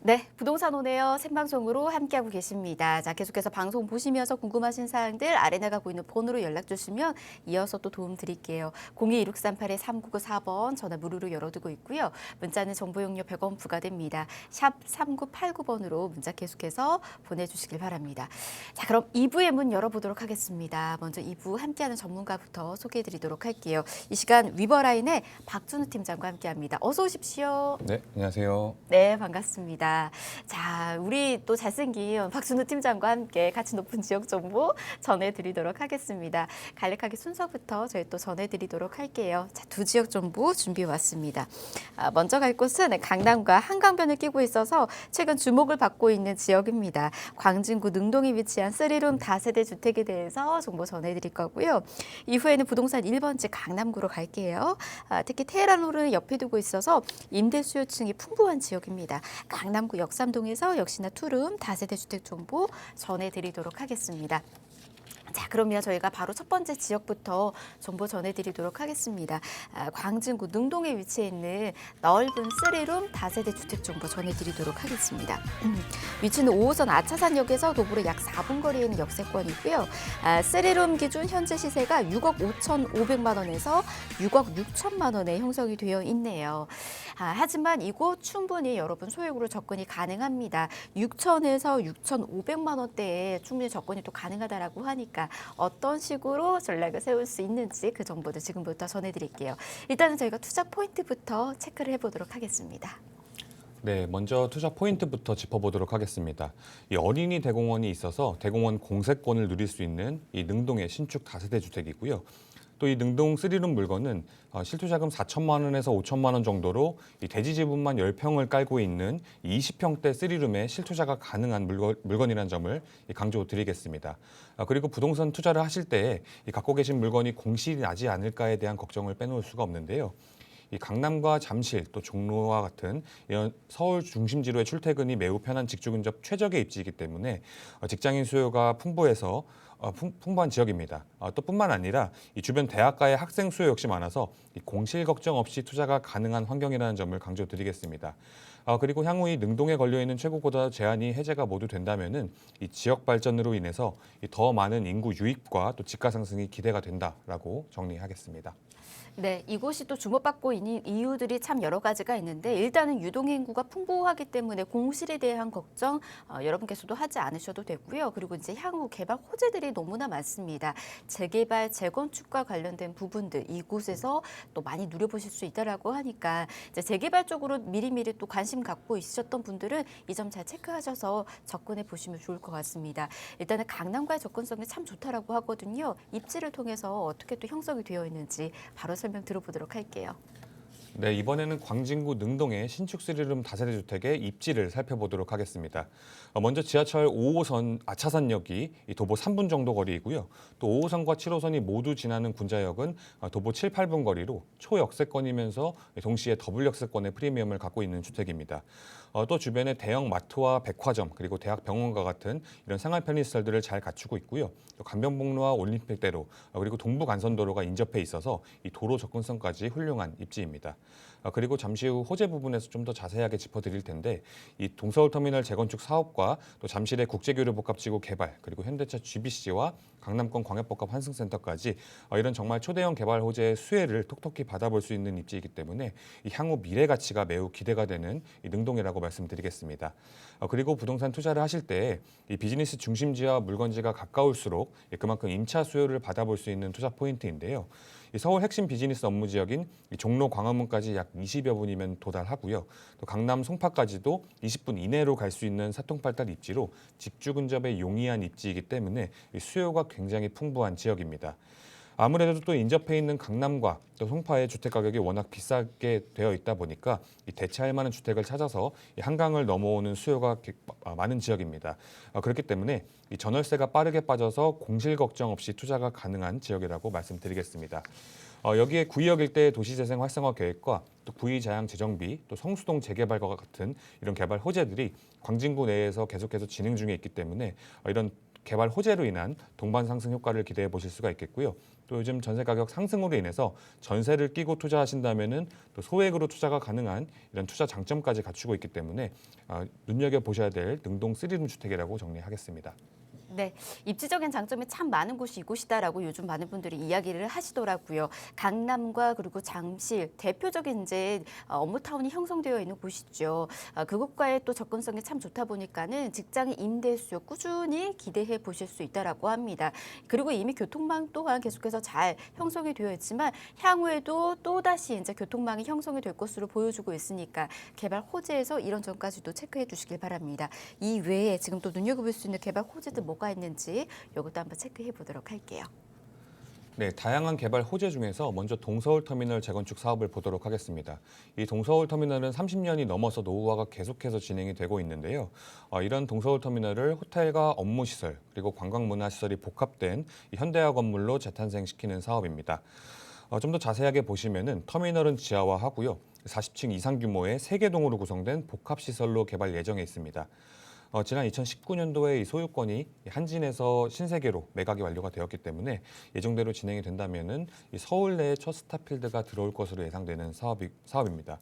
네, 부동산 오네요 생방송으로 함께하고 계십니다. 자, 계속해서 방송 보시면서 궁금하신 사항들 아래 나가고 있는 번호로 연락 주시면 이어서 또 도움 드릴게요. 02-1638-3994번 전화 무료로 열어두고 있고요. 문자는 정보 용료 100원 부과됩니다. 샵 3989번으로 문자 계속해서 보내주시길 바랍니다. 자, 그럼 2부의 문 열어보도록 하겠습니다. 먼저 2부 함께하는 전문가부터 소개해드리도록 할게요. 이 시간 위버라인의 박준우 팀장과 함께합니다. 어서 오십시오. 네, 안녕하세요. 네, 반갑습니다. 자, 우리 또 잘생긴 박준우 팀장과 함께 가치 높은 지역 정보 전해드리도록 하겠습니다. 간략하게 순서부터 저희 또 전해드리도록 할게요. 자, 두 지역 정보 준비해 왔습니다. 먼저 갈 곳은 강남과 한강변을 끼고 있어서 최근 주목을 받고 있는 지역입니다. 광진구 능동에 위치한 3룸 다세대 주택에 대해서 정보 전해드릴 거고요. 이후에는 부동산 1번지 강남구로 갈게요. 특히 테헤란홀을 옆에 두고 있어서 임대 수요층이 풍부한 지역입니다. 강남구 역삼동에서 역시나 투룸 다세대 주택 정보 전해드리도록 하겠습니다. 자, 그러면 저희가 바로 첫 번째 지역부터 정보 전해드리도록 하겠습니다. 광진구 능동에 위치해 있는 넓은 3룸 다세대 주택 정보 전해드리도록 하겠습니다. 위치는 5호선 아차산역에서 도보로 약 4분 거리에 있는 역세권이고요. 3룸 기준 현재 시세가 6억 5,500만 원에서 6억 6천만 원에 형성이 되어 있네요. 하지만 이곳 충분히 여러분 소액으로 접근이 가능합니다. 6천에서 6,500만 원대에 충분히 접근이 또 가능하다라고 하니까 어떤 식으로 전략을 세울 수 있는지 그 정보도 지금부터 전해드릴게요. 일단은 저희가 투자 포인트부터 체크를 해보도록 하겠습니다. 네, 먼저 투자 포인트부터 짚어보도록 하겠습니다. 이 어린이 대공원이 있어서 대공원 공세권을 누릴 수 있는 이 능동의 신축 다세대 주택이고요. 또 이 능동 3룸 물건은 실투자금 4천만 원에서 5천만 원 정도로 이 대지 지분만 10평을 깔고 있는 20평대 3룸에 실투자가 가능한 물건이라는 점을 강조드리겠습니다. 그리고 부동산 투자를 하실 때 갖고 계신 물건이 공실이 나지 않을까에 대한 걱정을 빼놓을 수가 없는데요. 이 강남과 잠실 또 종로와 같은 이런 서울 중심지로의 출퇴근이 매우 편한 직주 근접 최적의 입지이기 때문에 직장인 수요가 풍부한 지역입니다. 또 뿐만 아니라 이 주변 대학가의 학생 수요 역시 많아서 이 공실 걱정 없이 투자가 가능한 환경이라는 점을 강조드리겠습니다. 그리고 향후 이 능동에 걸려 있는 최고고도 제한이 해제가 모두 된다면은 이 지역 발전으로 인해서 더 많은 인구 유입과 또 집가 상승이 기대가 된다라고 정리하겠습니다. 네, 이곳이 또 주목받고 있는 이유들이 참 여러 가지가 있는데 일단은 유동의 인구가 풍부하기 때문에 공실에 대한 걱정 여러분께서도 하지 않으셔도 되고요. 그리고 이제 향후 개발 호재들이 너무나 많습니다. 재개발, 재건축과 관련된 부분들 이곳에서 또 많이 누려보실 수 있다라고 하니까 이제 재개발 쪽으로 미리미리 또 관심 갖고 있으셨던 분들은 이 점 잘 체크하셔서 접근해 보시면 좋을 것 같습니다. 일단은 강남과의 접근성이 참 좋다라고 하거든요. 입지를 통해서 어떻게 또 형성이 되어 있는지 바로 설명 들어보도록 할게요. 네, 이번에는 광진구 능동의 신축 스리룸 다세대 주택의 입지를 살펴보도록 하겠습니다. 먼저 지하철 5호선 아차산역이 이 도보 3분 정도 거리이고요. 또 5호선과 7호선이 모두 지나는 군자역은 도보 7, 8분 거리로 초역세권이면서 동시에 더블 역세권의 프리미엄을 갖고 있는 주택입니다. 또 주변에 대형 마트와 백화점 그리고 대학 병원과 같은 이런 생활 편의시설들을 잘 갖추고 있고요. 또 강변북로와 올림픽대로 그리고 동부간선도로가 인접해 있어서 이 도로 접근성까지 훌륭한 입지입니다. 그리고 잠시 후 호재 부분에서 좀 더 자세하게 짚어드릴 텐데 이 동서울터미널 재건축 사업과 또 잠실의 국제교류 복합지구 개발 그리고 현대차 GBC와 강남권 광역복합 환승센터까지 이런 정말 초대형 개발 호재의 수혜를 톡톡히 받아볼 수 있는 입지이기 때문에 이 향후 미래 가치가 매우 기대가 되는 이 능동이라고 말씀드리겠습니다. 그리고 부동산 투자를 하실 때 이 비즈니스 중심지와 물건지가 가까울수록 그만큼 임차 수요를 받아볼 수 있는 투자 포인트인데요. 이 서울 핵심 비즈니스 업무 지역인 이 종로 광화문까지 약 20여 분이면 도달하고요. 또 강남 송파까지도 20분 이내로 갈 수 있는 사통팔달 입지로 직주 근접에 용이한 입지이기 때문에 이 수요가 굉장히 풍부한 지역입니다. 아무래도 또 인접해 있는 강남과 또 송파의 주택 가격이 워낙 비싸게 되어 있다 보니까 이 대체할 만한 주택을 찾아서 이 한강을 넘어오는 수요가 많은 지역입니다. 그렇기 때문에 이 전월세가 빠르게 빠져서 공실 걱정 없이 투자가 가능한 지역이라고 말씀드리겠습니다. 여기에 구의역 일대의 도시재생 활성화 계획과 또 구의자양 재정비, 또 성수동 재개발과 같은 이런 개발 호재들이 광진구 내에서 계속해서 진행 중에 있기 때문에 이런 개발 호재로 인한 동반 상승 효과를 기대해 보실 수가 있겠고요. 또 요즘 전세 가격 상승으로 인해서 전세를 끼고 투자하신다면은 또 소액으로 투자가 가능한 이런 투자 장점까지 갖추고 있기 때문에 눈여겨 보셔야 될 능동 3룸 주택이라고 정리하겠습니다. 네, 입지적인 장점이 참 많은 곳이 이곳이다라고 요즘 많은 분들이 이야기를 하시더라고요. 강남과 그리고 잠실 대표적인 이제 업무타운이 형성되어 있는 곳이죠. 그곳과의 또 접근성이 참 좋다 보니까는 직장인 임대 수요 꾸준히 기대해 보실 수 있다라고 합니다. 그리고 이미 교통망 또한 계속해서 잘 형성이 되어 있지만 향후에도 또 다시 이제 교통망이 형성이 될 것으로 보여주고 있으니까 개발 호재에서 이런 점까지도 체크해 주시길 바랍니다. 이 외에 지금 또 눈여겨볼 수 있는 개발 호재들 뭐가 있는지 이것도 한번 체크해 보도록 할게요. 네, 다양한 개발 호재 중에서 먼저 동서울터미널 재건축 사업을 보도록 하겠습니다. 이 동서울터미널은 30년이 넘어서 노후화가 계속해서 진행이 되고 있는데요. 이런 동서울터미널을 호텔과 업무시설 그리고 관광문화시설이 복합된 이 현대화 건물로 재탄생시키는 사업입니다. 좀 더 자세하게 보시면은 터미널은 지하화하고요. 40층 이상 규모의 3개 동으로 구성된 복합시설로 개발 예정에 있습니다. 지난 2019년도에 이 소유권이 한진에서 신세계로 매각이 완료가 되었기 때문에 예정대로 진행이 된다면은 이 서울 내에 첫 스타필드가 들어올 것으로 예상되는 사업입니다.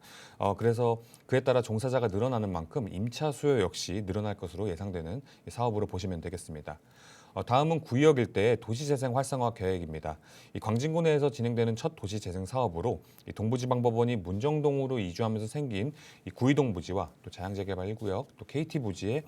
그래서 그에 따라 종사자가 늘어나는 만큼 임차 수요 역시 늘어날 것으로 예상되는 이 사업으로 보시면 되겠습니다. 다음은 구의역 일대의 도시재생 활성화 계획입니다. 이 광진구 내에서 진행되는 첫 도시재생 사업으로 이 동부지방법원이 문정동으로 이주하면서 생긴 이 구의동 부지와 또 자양재개발 1구역, 또 KT 부지의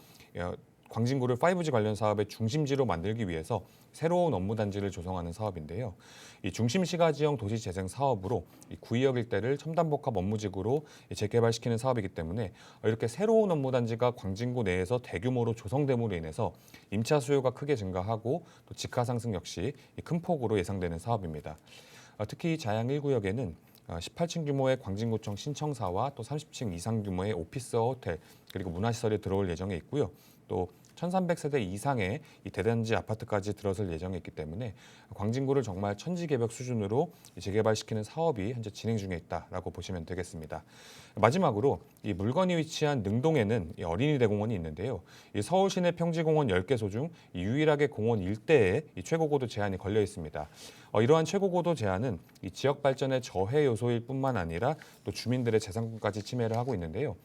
광진구를 5G 관련 사업의 중심지로 만들기 위해서 새로운 업무단지를 조성하는 사업인데요. 이 중심시가 지형 도시재생 사업으로 이 구의역 일대를 첨단복합 업무지구로 재개발시키는 사업이기 때문에 이렇게 새로운 업무단지가 광진구 내에서 대규모로 조성됨으로 인해서 임차 수요가 크게 증가하고 또 집가 상승 역시 큰 폭으로 예상되는 사업입니다. 특히 자양 1구역에는 18층 규모의 광진구청 신청사와 또 30층 이상 규모의 오피스와 호텔 그리고 문화시설이 들어올 예정에 있고요. 또 1,300세대 이상의 이 대단지 아파트까지 들어설 예정에 있기 때문에 광진구를 정말 천지개벽 수준으로 재개발시키는 사업이 현재 진행 중에 있다라고 보시면 되겠습니다. 마지막으로 이 물건이 위치한 능동에는 이 어린이 대공원이 있는데요. 이 서울 시내 평지공원 10개소 중 유일하게 공원 일대에 이 최고고도 제한이 걸려 있습니다. 이러한 최고고도 제한은 이 지역 발전의 저해 요소일 뿐만 아니라 또 주민들의 재산권까지 침해를 하고 있는데요.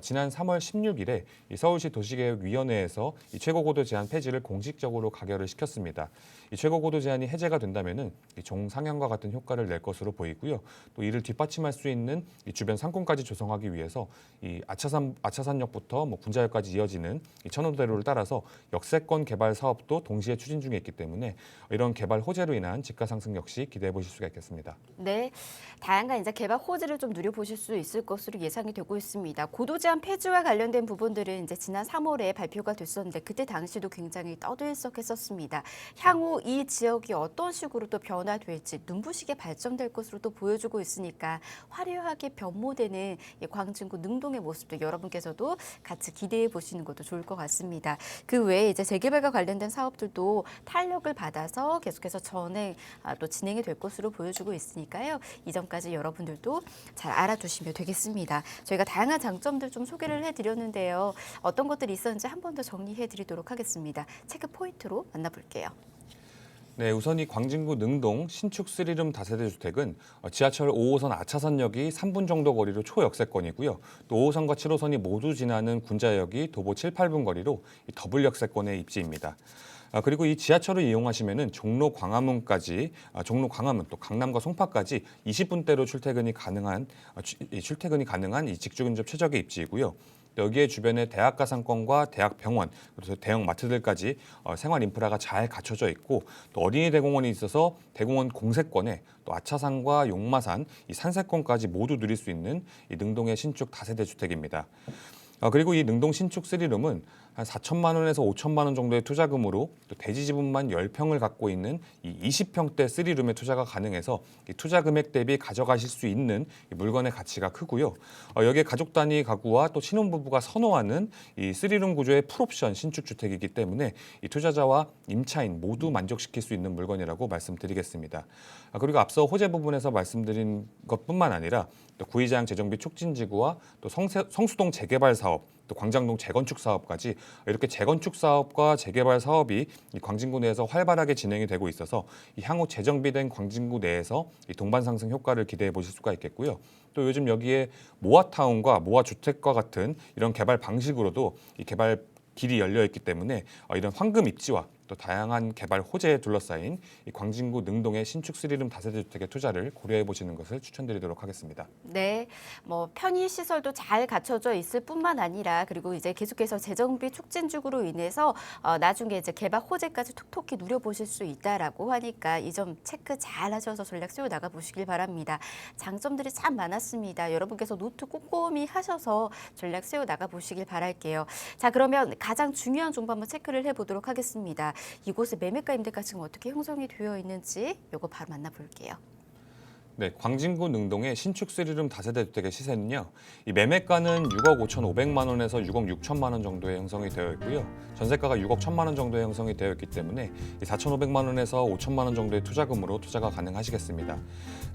지난 3월 16일에 이 서울시 도시계획위원회에서 이 최고고도 제한 폐지를 공식적으로 가결을 시켰습니다. 이 최고고도 제한이 해제가 된다면은 이 종상향과 같은 효과를 낼 것으로 보이고요. 또 이를 뒷받침할 수 있는 이 주변 상권까지 조성하기 위해서 이 아차산역부터 군자역까지 이어지는 이 천호대로를 따라서 역세권 개발 사업도 동시에 추진 중에 있기 때문에 이런 개발 호재로 인한 집가 상승 역시 기대해 보실 수가 있겠습니다. 네, 다양한 이제 개발 호재를 좀 누려보실 수 있을 것으로 예상이 되고 있습니다. 고도 제한 폐지와 관련된 부분들은 이제 지난 3월에 발표가 됐었는데 그때 당시도 굉장히 떠들썩했었습니다. 향후 이 지역이 어떤 식으로 또 변화될지 눈부시게 발전될 것으로 또 보여주고 있으니까 화려하게 변모되는 이 광진구 능동의 모습도 여러분께서도 같이 기대해 보시는 것도 좋을 것 같습니다. 그 외에 이제 재개발과 관련된 사업들도 탄력을 받아서 계속해서 또 진행이 될 것으로 보여주고 있으니까요. 이 점까지 여러분들도 잘 알아두시면 되겠습니다. 저희가 다양한 장점들 좀 소개를 해드렸는데요. 어떤 것들이 있었는지 한 번 더 정리해드리도록 하겠습니다. 체크 포인트로 만나볼게요. 네, 우선 이 광진구 능동 신축 3룸 다세대 주택은 지하철 5호선 아차산역이 3분 정도 거리로 초역세권이고요. 또 5호선과 7호선이 모두 지나는 군자역이 도보 7, 8분 거리로 더블 역세권의 입지입니다. 그리고 이 지하철을 이용하시면은 종로 광화문까지 종로 광화문 또 강남과 송파까지 20분대로 출퇴근이 가능한 이 직주 근접 최적의 입지이고요. 여기에 주변에 대학가 상권과 대학병원, 그래서 대형 마트들까지 생활 인프라가 잘 갖춰져 있고 또 어린이 대공원이 있어서 대공원 공세권에 또 아차산과 용마산, 이 산세권까지 모두 누릴 수 있는 이 능동의 신축 다세대 주택입니다. 그리고 이 능동 신축 3룸은 한 4천만 원에서 5천만 원 정도의 투자금으로 또 대지 지분만 10평을 갖고 있는 이 20평대 3룸에 투자가 가능해서 이 투자 금액 대비 가져가실 수 있는 이 물건의 가치가 크고요. 여기에 가족 단위 가구와 또 신혼부부가 선호하는 이 3룸 구조의 풀옵션 신축 주택이기 때문에 이 투자자와 임차인 모두 만족시킬 수 있는 물건이라고 말씀드리겠습니다. 그리고 앞서 호재 부분에서 말씀드린 것뿐만 아니라 또 구의장 재정비 촉진지구와 또 성수동 재개발 사업, 또 광장동 재건축 사업까지 이렇게 재건축 사업과 재개발 사업이 이 광진구 내에서 활발하게 진행이 되고 있어서 이 향후 재정비된 광진구 내에서 이 동반 상승 효과를 기대해 보실 수가 있겠고요. 또 요즘 여기에 모아타운과 모아주택과 같은 이런 개발 방식으로도 이 개발 길이 열려 있기 때문에 이런 황금 입지와 또 다양한 개발 호재에 둘러싸인 이 광진구 능동의 신축 3룸 다세대 주택의 투자를 고려해 보시는 것을 추천드리도록 하겠습니다. 네, 편의 시설도 잘 갖춰져 있을 뿐만 아니라 그리고 이제 계속해서 재정비 촉진축으로 인해서 나중에 이제 개발 호재까지 톡톡히 누려보실 수 있다라고 하니까 이 점 체크 잘 하셔서 전략 세워 나가 보시길 바랍니다. 장점들이 참 많았습니다. 여러분께서 노트 꼼꼼히 하셔서 전략 세워 나가 보시길 바랄게요. 자, 그러면 가장 중요한 정보 한번 체크를 해보도록 하겠습니다. 이곳의 매매가 임대가 지금 어떻게 형성이 되어 있는지 이거 바로 만나볼게요. 네, 광진구 능동의 신축 3룸 다세대 주택의 시세는요. 이 매매가는 6억 5,500만 원에서 6억 6천만 원 정도에 형성이 되어 있고요. 전세가가 6억 1천만 원 정도에 형성이 되어 있기 때문에 4,500만 원에서 5천만 원 정도의 투자금으로 투자가 가능하시겠습니다.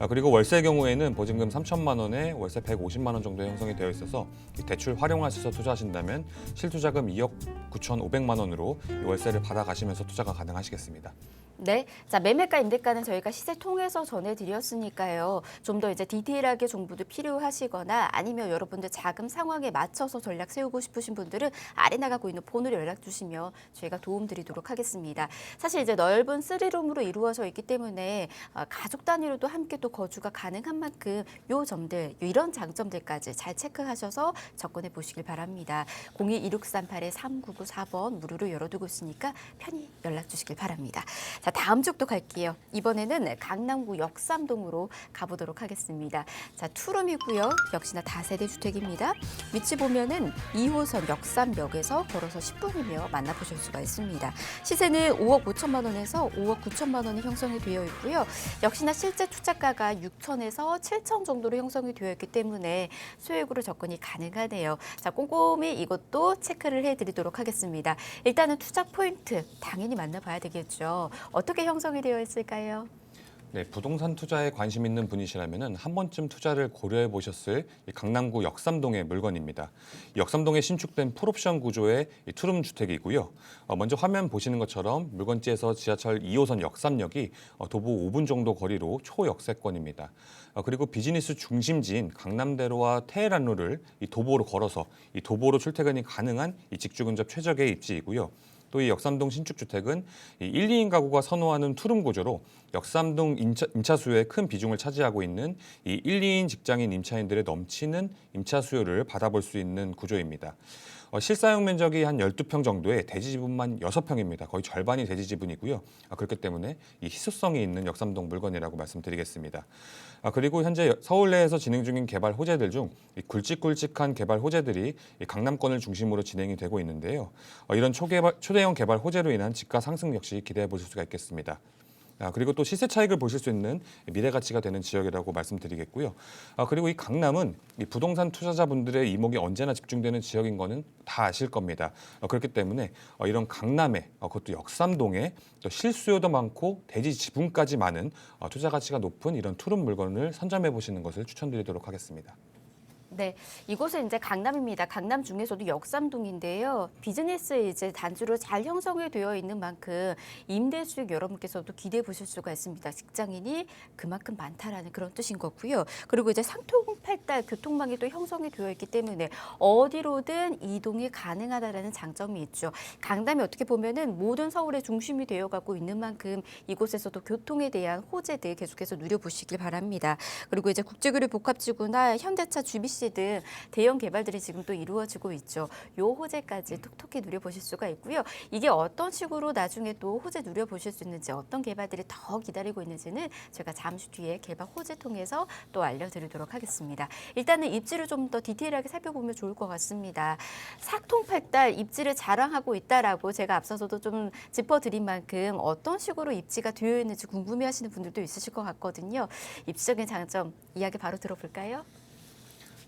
그리고 월세의 경우에는 보증금 3천만 원에 월세 150만 원 정도에 형성이 되어 있어서 대출 활용하셔서 투자하신다면 실투자금 2억 9,500만 원으로 이 월세를 받아가시면서 투자가 가능하시겠습니다. 네, 자 매매가 임대가는 저희가 시세 통해서 전해드렸으니까요. 좀 더 이제 디테일하게 정보도 필요하시거나 아니면 여러분들 자금 상황에 맞춰서 전략 세우고 싶으신 분들은 아래 나가고 있는 번호로 연락 주시면 저희가 도움드리도록 하겠습니다. 사실 이제 넓은 3룸으로 이루어져 있기 때문에 가족 단위로도 함께 또 거주가 가능한 만큼 요 점들, 이런 장점들까지 잘 체크하셔서 접근해 보시길 바랍니다. 02-2638-3994번 무료로 열어두고 있으니까 편히 연락 주시길 바랍니다. 자, 다음 쪽도 갈게요. 이번에는 강남구 역삼동으로 가보도록 하겠습니다. 자, 투룸이고요. 역시나 다세대 주택입니다. 위치 보면은 2호선 역삼역에서 걸어서 10분이며 만나보실 수가 있습니다. 시세는 5억 5천만 원에서 5억 9천만 원이 형성이 되어 있고요. 역시나 실제 투자가가 6천에서 7천 정도로 형성이 되어 있기 때문에 소액으로 접근이 가능하네요. 자, 꼼꼼히 이것도 체크를 해드리도록 하겠습니다. 일단은 투자 포인트 당연히 만나봐야 되겠죠. 어떻게 형성이 되어 있을까요? 네, 부동산 투자에 관심 있는 분이시라면 한 번쯤 투자를 고려해 보셨을 이 강남구 역삼동의 물건입니다. 이 역삼동에 신축된 풀옵션 구조의 이 투룸 주택이고요. 먼저 화면 보시는 것처럼 물건지에서 지하철 2호선 역삼역이 도보 5분 정도 거리로 초역세권입니다. 그리고 비즈니스 중심지인 강남대로와 테헤란로를 이 도보로 걸어서 이 도보로 출퇴근이 가능한 이 직주 근접 최적의 입지이고요. 또 이 역삼동 신축주택은 이 1, 2인 가구가 선호하는 투룸 구조로 역삼동 임차 수요에 큰 비중을 차지하고 있는 이 1, 2인 직장인 임차인들의 넘치는 임차 수요를 받아볼 수 있는 구조입니다. 실사용 면적이 한 12평 정도의 대지 지분만 6평입니다. 거의 절반이 대지 지분이고요. 그렇기 때문에 이 희소성이 있는 역삼동 물건이라고 말씀드리겠습니다. 그리고 현재 서울 내에서 진행 중인 개발 호재들 중 이 굵직굵직한 개발 호재들이 이 강남권을 중심으로 진행이 되고 있는데요. 이런 초대형 개발 호재로 인한 집가 상승 역시 기대해 보실 수가 있겠습니다. 그리고 또 시세 차익을 보실 수 있는 미래 가치가 되는 지역이라고 말씀드리겠고요. 그리고 이 강남은 이 부동산 투자자분들의 이목이 언제나 집중되는 지역인 거는 다 아실 겁니다. 그렇기 때문에 이런 강남에 그것도 역삼동에 또 실수요도 많고 대지 지분까지 많은 투자 가치가 높은 이런 투룸 물건을 선점해 보시는 것을 추천드리도록 하겠습니다. 네, 이곳은 이제 강남입니다. 강남 중에서도 역삼동인데요. 비즈니스 이제 단지로 잘 형성이 되어 있는 만큼 임대 수익 여러분께서도 기대해 보실 수가 있습니다. 직장인이 그만큼 많다라는 그런 뜻인 거고요. 그리고 이제 상통팔달 교통망이 또 형성이 되어 있기 때문에 어디로든 이동이 가능하다라는 장점이 있죠. 강남이 어떻게 보면은 모든 서울의 중심이 되어가고 있는 만큼 이곳에서도 교통에 대한 호재들 계속해서 누려보시길 바랍니다. 그리고 이제 국제교류 복합지구나 현대차 GBC 등 대형 개발들이 지금 또 이루어지고 있죠. 요 호재까지 톡톡히 누려보실 수가 있고요. 이게 어떤 식으로 나중에 또 호재 누려보실 수 있는지 어떤 개발들이 더 기다리고 있는지는 제가 잠시 뒤에 개발 호재 통해서 또 알려드리도록 하겠습니다. 일단은 입지를 좀 더 디테일하게 살펴보면 좋을 것 같습니다. 사통팔달 입지를 자랑하고 있다라고 제가 앞서서도 좀 짚어드린 만큼 어떤 식으로 입지가 되어 있는지 궁금해하시는 분들도 있으실 것 같거든요. 입지적인 장점 이야기 바로 들어볼까요?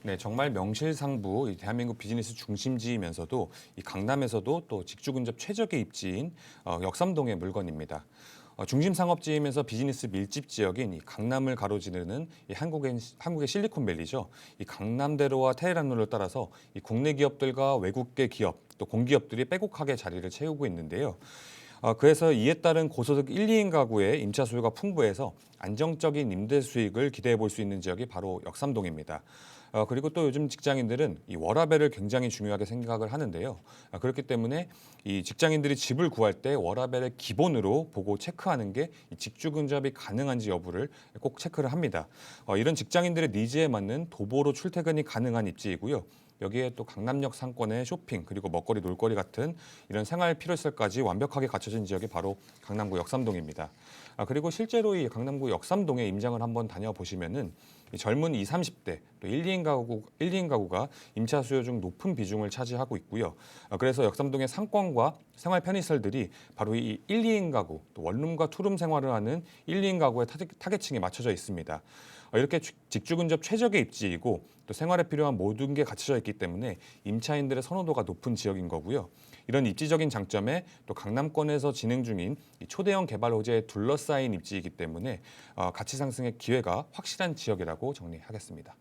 네, 정말 명실상부 이 대한민국 비즈니스 중심지이면서도 이 강남에서도 또 직주 근접 최적의 입지인 역삼동의 물건입니다. 중심 상업지이면서 비즈니스 밀집 지역인 이 강남을 가로지르는 이 한국의 실리콘밸리죠. 이 강남대로와 테헤란로를 따라서 이 국내 기업들과 외국계 기업 또 공기업들이 빼곡하게 자리를 채우고 있는데요. 그래서 이에 따른 고소득 1, 2인 가구의 임차 수요가 풍부해서 안정적인 임대 수익을 기대해 볼 수 있는 지역이 바로 역삼동입니다. 그리고 또 요즘 직장인들은 이 워라밸을 굉장히 중요하게 생각을 하는데요. 그렇기 때문에 이 직장인들이 집을 구할 때 워라밸을 기본으로 보고 체크하는 게 이 직주 근접이 가능한지 여부를 꼭 체크를 합니다. 이런 직장인들의 니즈에 맞는 도보로 출퇴근이 가능한 입지이고요. 여기에 또 강남역 상권의 쇼핑 그리고 먹거리 놀거리 같은 이런 생활 필요시설까지 완벽하게 갖춰진 지역이 바로 강남구 역삼동입니다. 그리고 실제로 이 강남구 역삼동에 임장을 한번 다녀보시면은 이 젊은 20, 30대 또 1, 2인 가구가 임차 수요 중 높은 비중을 차지하고 있고요. 그래서 역삼동의 상권과 생활 편의시설들이 바로 이 1, 2인 가구 또 원룸과 투룸 생활을 하는 1, 2인 가구의 타겟층에 맞춰져 있습니다. 이렇게 직주 근접 최적의 입지이고 또 생활에 필요한 모든 게 갖춰져 있기 때문에 임차인들의 선호도가 높은 지역인 거고요. 이런 입지적인 장점에 또 강남권에서 진행 중인 이 초대형 개발 호재에 둘러싸인 입지이기 때문에 가치 상승의 기회가 확실한 지역이라고 정리하겠습니다.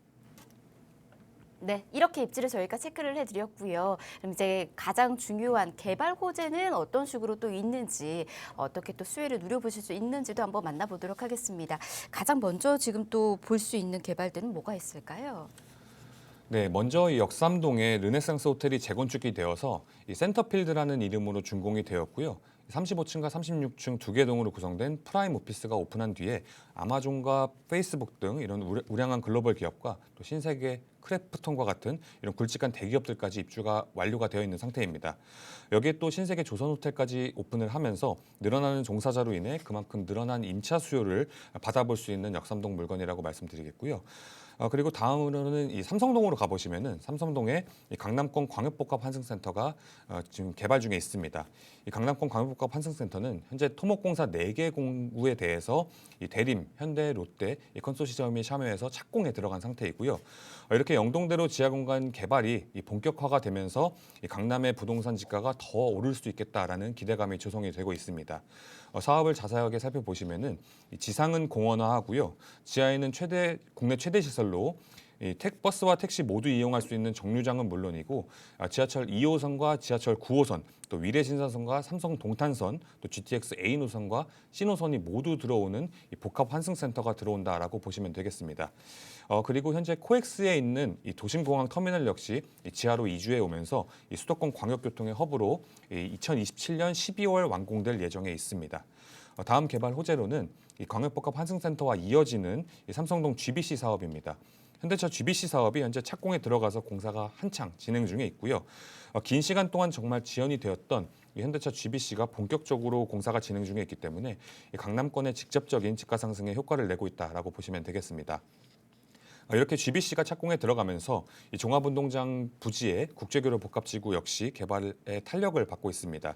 네, 이렇게 입지를 저희가 체크를 해드렸고요. 그럼 이제 가장 중요한 개발 호재는 어떤 식으로 또 있는지, 어떻게 또 수혜를 누려보실 수 있는지도 한번 만나보도록 하겠습니다. 가장 먼저 지금 또 볼 수 있는 개발들은 뭐가 있을까요? 네, 먼저 이 역삼동에 르네상스 호텔이 재건축이 되어서 이 센터필드라는 이름으로 준공이 되었고요. 35층과 36층 두 개 동으로 구성된 프라임 오피스가 오픈한 뒤에 아마존과 페이스북 등 이런 우량한 글로벌 기업과 또 신세계 크래프톤과 같은 이런 굵직한 대기업들까지 입주가 완료가 되어 있는 상태입니다. 여기에 또 신세계 조선호텔까지 오픈을 하면서 늘어나는 종사자로 인해 그만큼 늘어난 임차 수요를 받아볼 수 있는 역삼동 물건이라고 말씀드리겠고요. 그리고 다음으로는 이 삼성동으로 가보시면은 삼성동에 이 강남권 광역복합 환승센터가 지금 개발 중에 있습니다. 이 강남권 광역복합 환승센터는 현재 토목공사 4개 공구에 대해서 이 대림, 현대, 롯데 이 컨소시엄이 참여해서 착공에 들어간 상태이고요. 이렇게 영동대로 지하공간 개발이 이 본격화가 되면서 이 강남의 부동산 지가가 더 오를 수 있겠다라는 기대감이 조성이 되고 있습니다. 사업을 자세하게 살펴보시면은 이 지상은 공원화하고요. 지하에는 국내 최대 시설로 이 버스와 택시 모두 이용할 수 있는 정류장은 물론이고 지하철 2호선과 지하철 9호선, 또 위례신사선과 삼성 동탄선, 또 GTX A 노선과 C 노선이 모두 들어오는 이 복합 환승센터가 들어온다라고 보시면 되겠습니다. 그리고 현재 코엑스에 있는 이 도심공항 터미널 역시 이 지하로 이주해 오면서 이 수도권 광역교통의 허브로 2027년 12월 완공될 예정에 있습니다. 다음 개발 호재로는 이 광역복합 환승센터와 이어지는 이 삼성동 GBC 사업입니다. 현대차 GBC 사업이 현재 착공에 들어가서 공사가 한창 진행 중에 있고요. 긴 시간 동안 정말 지연이 되었던 이 현대차 GBC가 본격적으로 공사가 진행 중에 있기 때문에 이 강남권의 직접적인 집가 상승에 효과를 내고 있다라고 보시면 되겠습니다. 이렇게 GBC가 착공에 들어가면서 이 종합운동장 부지의 국제교류 복합지구 역시 개발에 탄력을 받고 있습니다.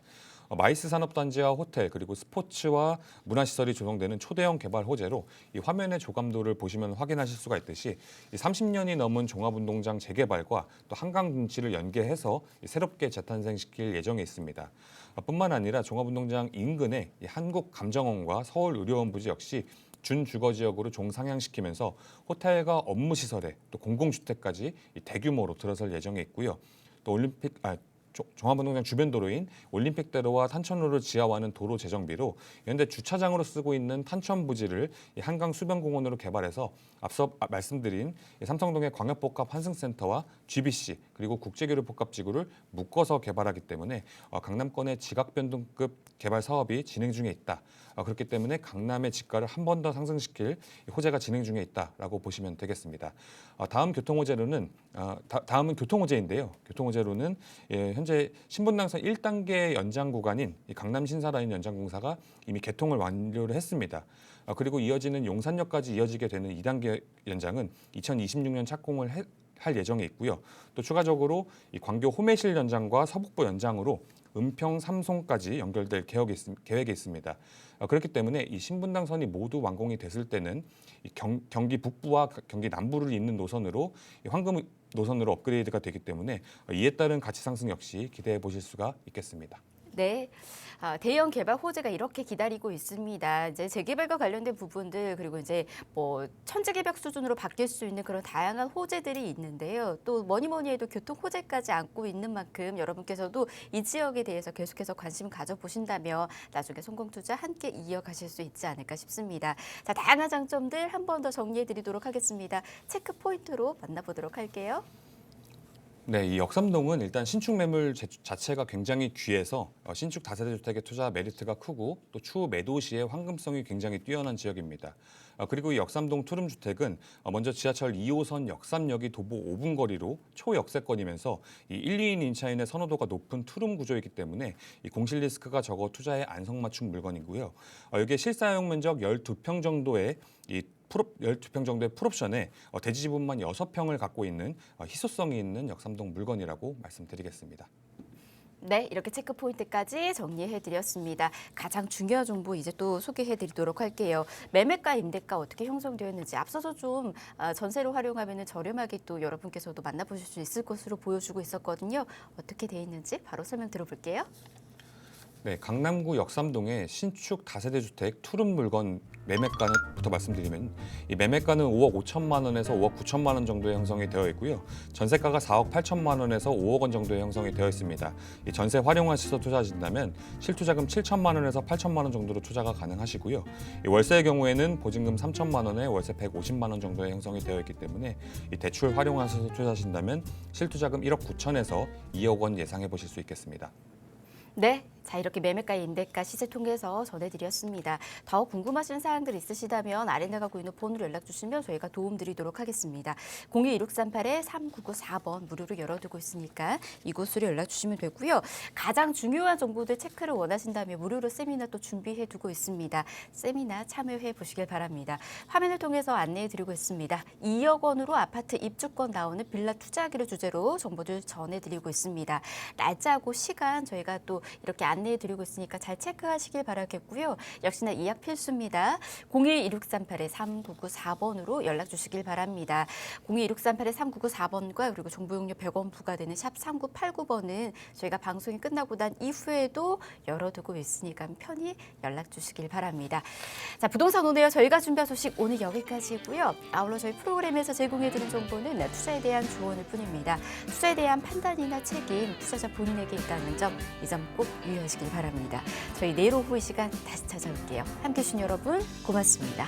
마이스 산업단지와 호텔 그리고 스포츠와 문화시설이 조성되는 초대형 개발 호재로 이 화면의 조감도를 보시면 확인하실 수가 있듯이 이 30년이 넘은 종합운동장 재개발과 또 한강 둔치를 연계해서 새롭게 재탄생시킬 예정에 있습니다. 뿐만 아니라 종합운동장 인근에 이 한국감정원과 서울의료원 부지 역시 준주거지역으로 종상향시키면서 호텔과 업무시설에 또 공공주택까지 이 대규모로 들어설 예정에 있고요. 또 종합운동장 주변 도로인 올림픽대로와 탄천로를 지하화하는 도로 재정비로 현재 주차장으로 쓰고 있는 탄천 부지를 한강 수변공원으로 개발해서 앞서 말씀드린 삼성동의 광역복합 환승센터와 GBC 그리고 국제교류 복합지구를 묶어서 개발하기 때문에 강남권의 지각변동급 개발 사업이 진행 중에 있다. 그렇기 때문에 강남의 집가를 한 번 더 상승시킬 호재가 진행 중에 있다라고 보시면 되겠습니다. 다음 교통호재로는 다음은 교통호재인데요. 교통호재로는 현재 신분당선 1단계 연장 구간인 이 강남 신사라인 연장 공사가 이미 개통을 완료를 했습니다. 그리고 이어지는 용산역까지 이어지게 되는 2단계 연장은 2026년 착공을 할 예정에 있고요. 또 추가적으로 이 광교 호매실 연장과 서북부 연장으로 은평 삼송까지 연결될 계획이 있습니다. 그렇기 때문에 이 신분당선이 모두 완공이 됐을 때는 이 경기 북부와 경기 남부를 잇는 노선으로 이 황금 노선으로 업그레이드가 되기 때문에 이에 따른 가치 상승 역시 기대해 보실 수가 있겠습니다. 네, 대형 개발 호재가 이렇게 기다리고 있습니다. 이제 재개발과 관련된 부분들 그리고 이제 뭐 천재개벽 수준으로 바뀔 수 있는 그런 다양한 호재들이 있는데요. 또 뭐니 해도 교통 호재까지 안고 있는 만큼 여러분께서도 이 지역에 대해서 계속해서 관심 가져보신다면 나중에 성공투자 함께 이어가실 수 있지 않을까 싶습니다. 자, 다양한 장점들 한 번 더 정리해드리도록 하겠습니다. 체크 포인트로 만나보도록 할게요. 네, 이 역삼동은 일단 신축 매물 자체가 굉장히 귀해서 신축 다세대 주택의 투자 메리트가 크고 또 추후 매도 시에 황금성이 굉장히 뛰어난 지역입니다. 그리고 이 역삼동 투룸 주택은 먼저 지하철 2호선 역삼역이 도보 5분 거리로 초역세권이면서 이 1, 2인 임차인의 선호도가 높은 투룸 구조이기 때문에 이 공실 리스크가 적어 투자에 안성맞춤 물건이고요. 여기에 실사용 면적 12평 정도의 12평 정도의 풀옵션에 대지 지분만 6평을 갖고 있는 희소성이 있는 역삼동 물건이라고 말씀드리겠습니다. 네, 이렇게 체크 포인트까지 정리해드렸습니다. 가장 중요한 정보 이제 또 소개해드리도록 할게요. 매매가, 임대가 어떻게 형성되었는지 앞서서 좀 전세로 활용하면 저렴하게 또 여러분께서도 만나보실 수 있을 것으로 보여주고 있었거든요. 어떻게 돼 있는지 바로 설명 들어볼게요. 네, 강남구 역삼동의 신축 다세대 주택 투룸 물건 매매가부터 말씀드리면 이 매매가는 5억 5천만 원에서 5억 9천만 원 정도에 형성이 되어 있고요. 전세가가 4억 8천만 원에서 5억 원 정도에 형성이 되어 있습니다. 이 전세 활용하셔서 투자하신다면 실투자금 7천만 원에서 8천만 원 정도로 투자가 가능하시고요. 이 월세의 경우에는 보증금 3천만 원에 월세 150만 원 정도에 형성이 되어 있기 때문에 이 대출 활용하셔서 투자하신다면 실투자금 1억 9천에서 2억 원 예상해 보실 수 있겠습니다. 네, 자, 이렇게 매매가, 임대가, 시세 통해서 전해드렸습니다. 더 궁금하신 사항들 있으시다면 아래 나가고 있는 폰으로 연락 주시면 저희가 도움드리도록 하겠습니다. 02-1638-3994번 무료로 열어두고 있으니까 이곳으로 연락 주시면 되고요. 가장 중요한 정보들 체크를 원하신다면 무료로 세미나 또 준비해두고 있습니다. 세미나 참여해 보시길 바랍니다. 화면을 통해서 안내해드리고 있습니다. 2억 원으로 아파트 입주권 나오는 빌라 투자하기를 주제로 정보들 전해드리고 있습니다. 날짜하고 시간 저희가 또 이렇게 안내해드리고 있으니까 잘 체크하시길 바라겠고요. 역시나 예약 필수입니다. 01-1638-3994번으로 연락 주시길 바랍니다. 01-1638-3994번과 그리고 정보용료 100원 부과되는 샵 3989번은 저희가 방송이 끝나고 난 이후에도 열어두고 있으니까 편히 연락 주시길 바랍니다. 자, 부동산 오네요. 저희가 준비한 소식 오늘 여기까지고요. 아울러 저희 프로그램에서 제공해드리는 정보는 투자에 대한 조언일 뿐입니다. 투자에 대한 판단이나 책임 투자자 본인에게 있다는 점, 이 점 꼭 유의하시길 바랍니다. 저희 내일 오후 이 시간 다시 찾아올게요. 함께해 주신 여러분 고맙습니다.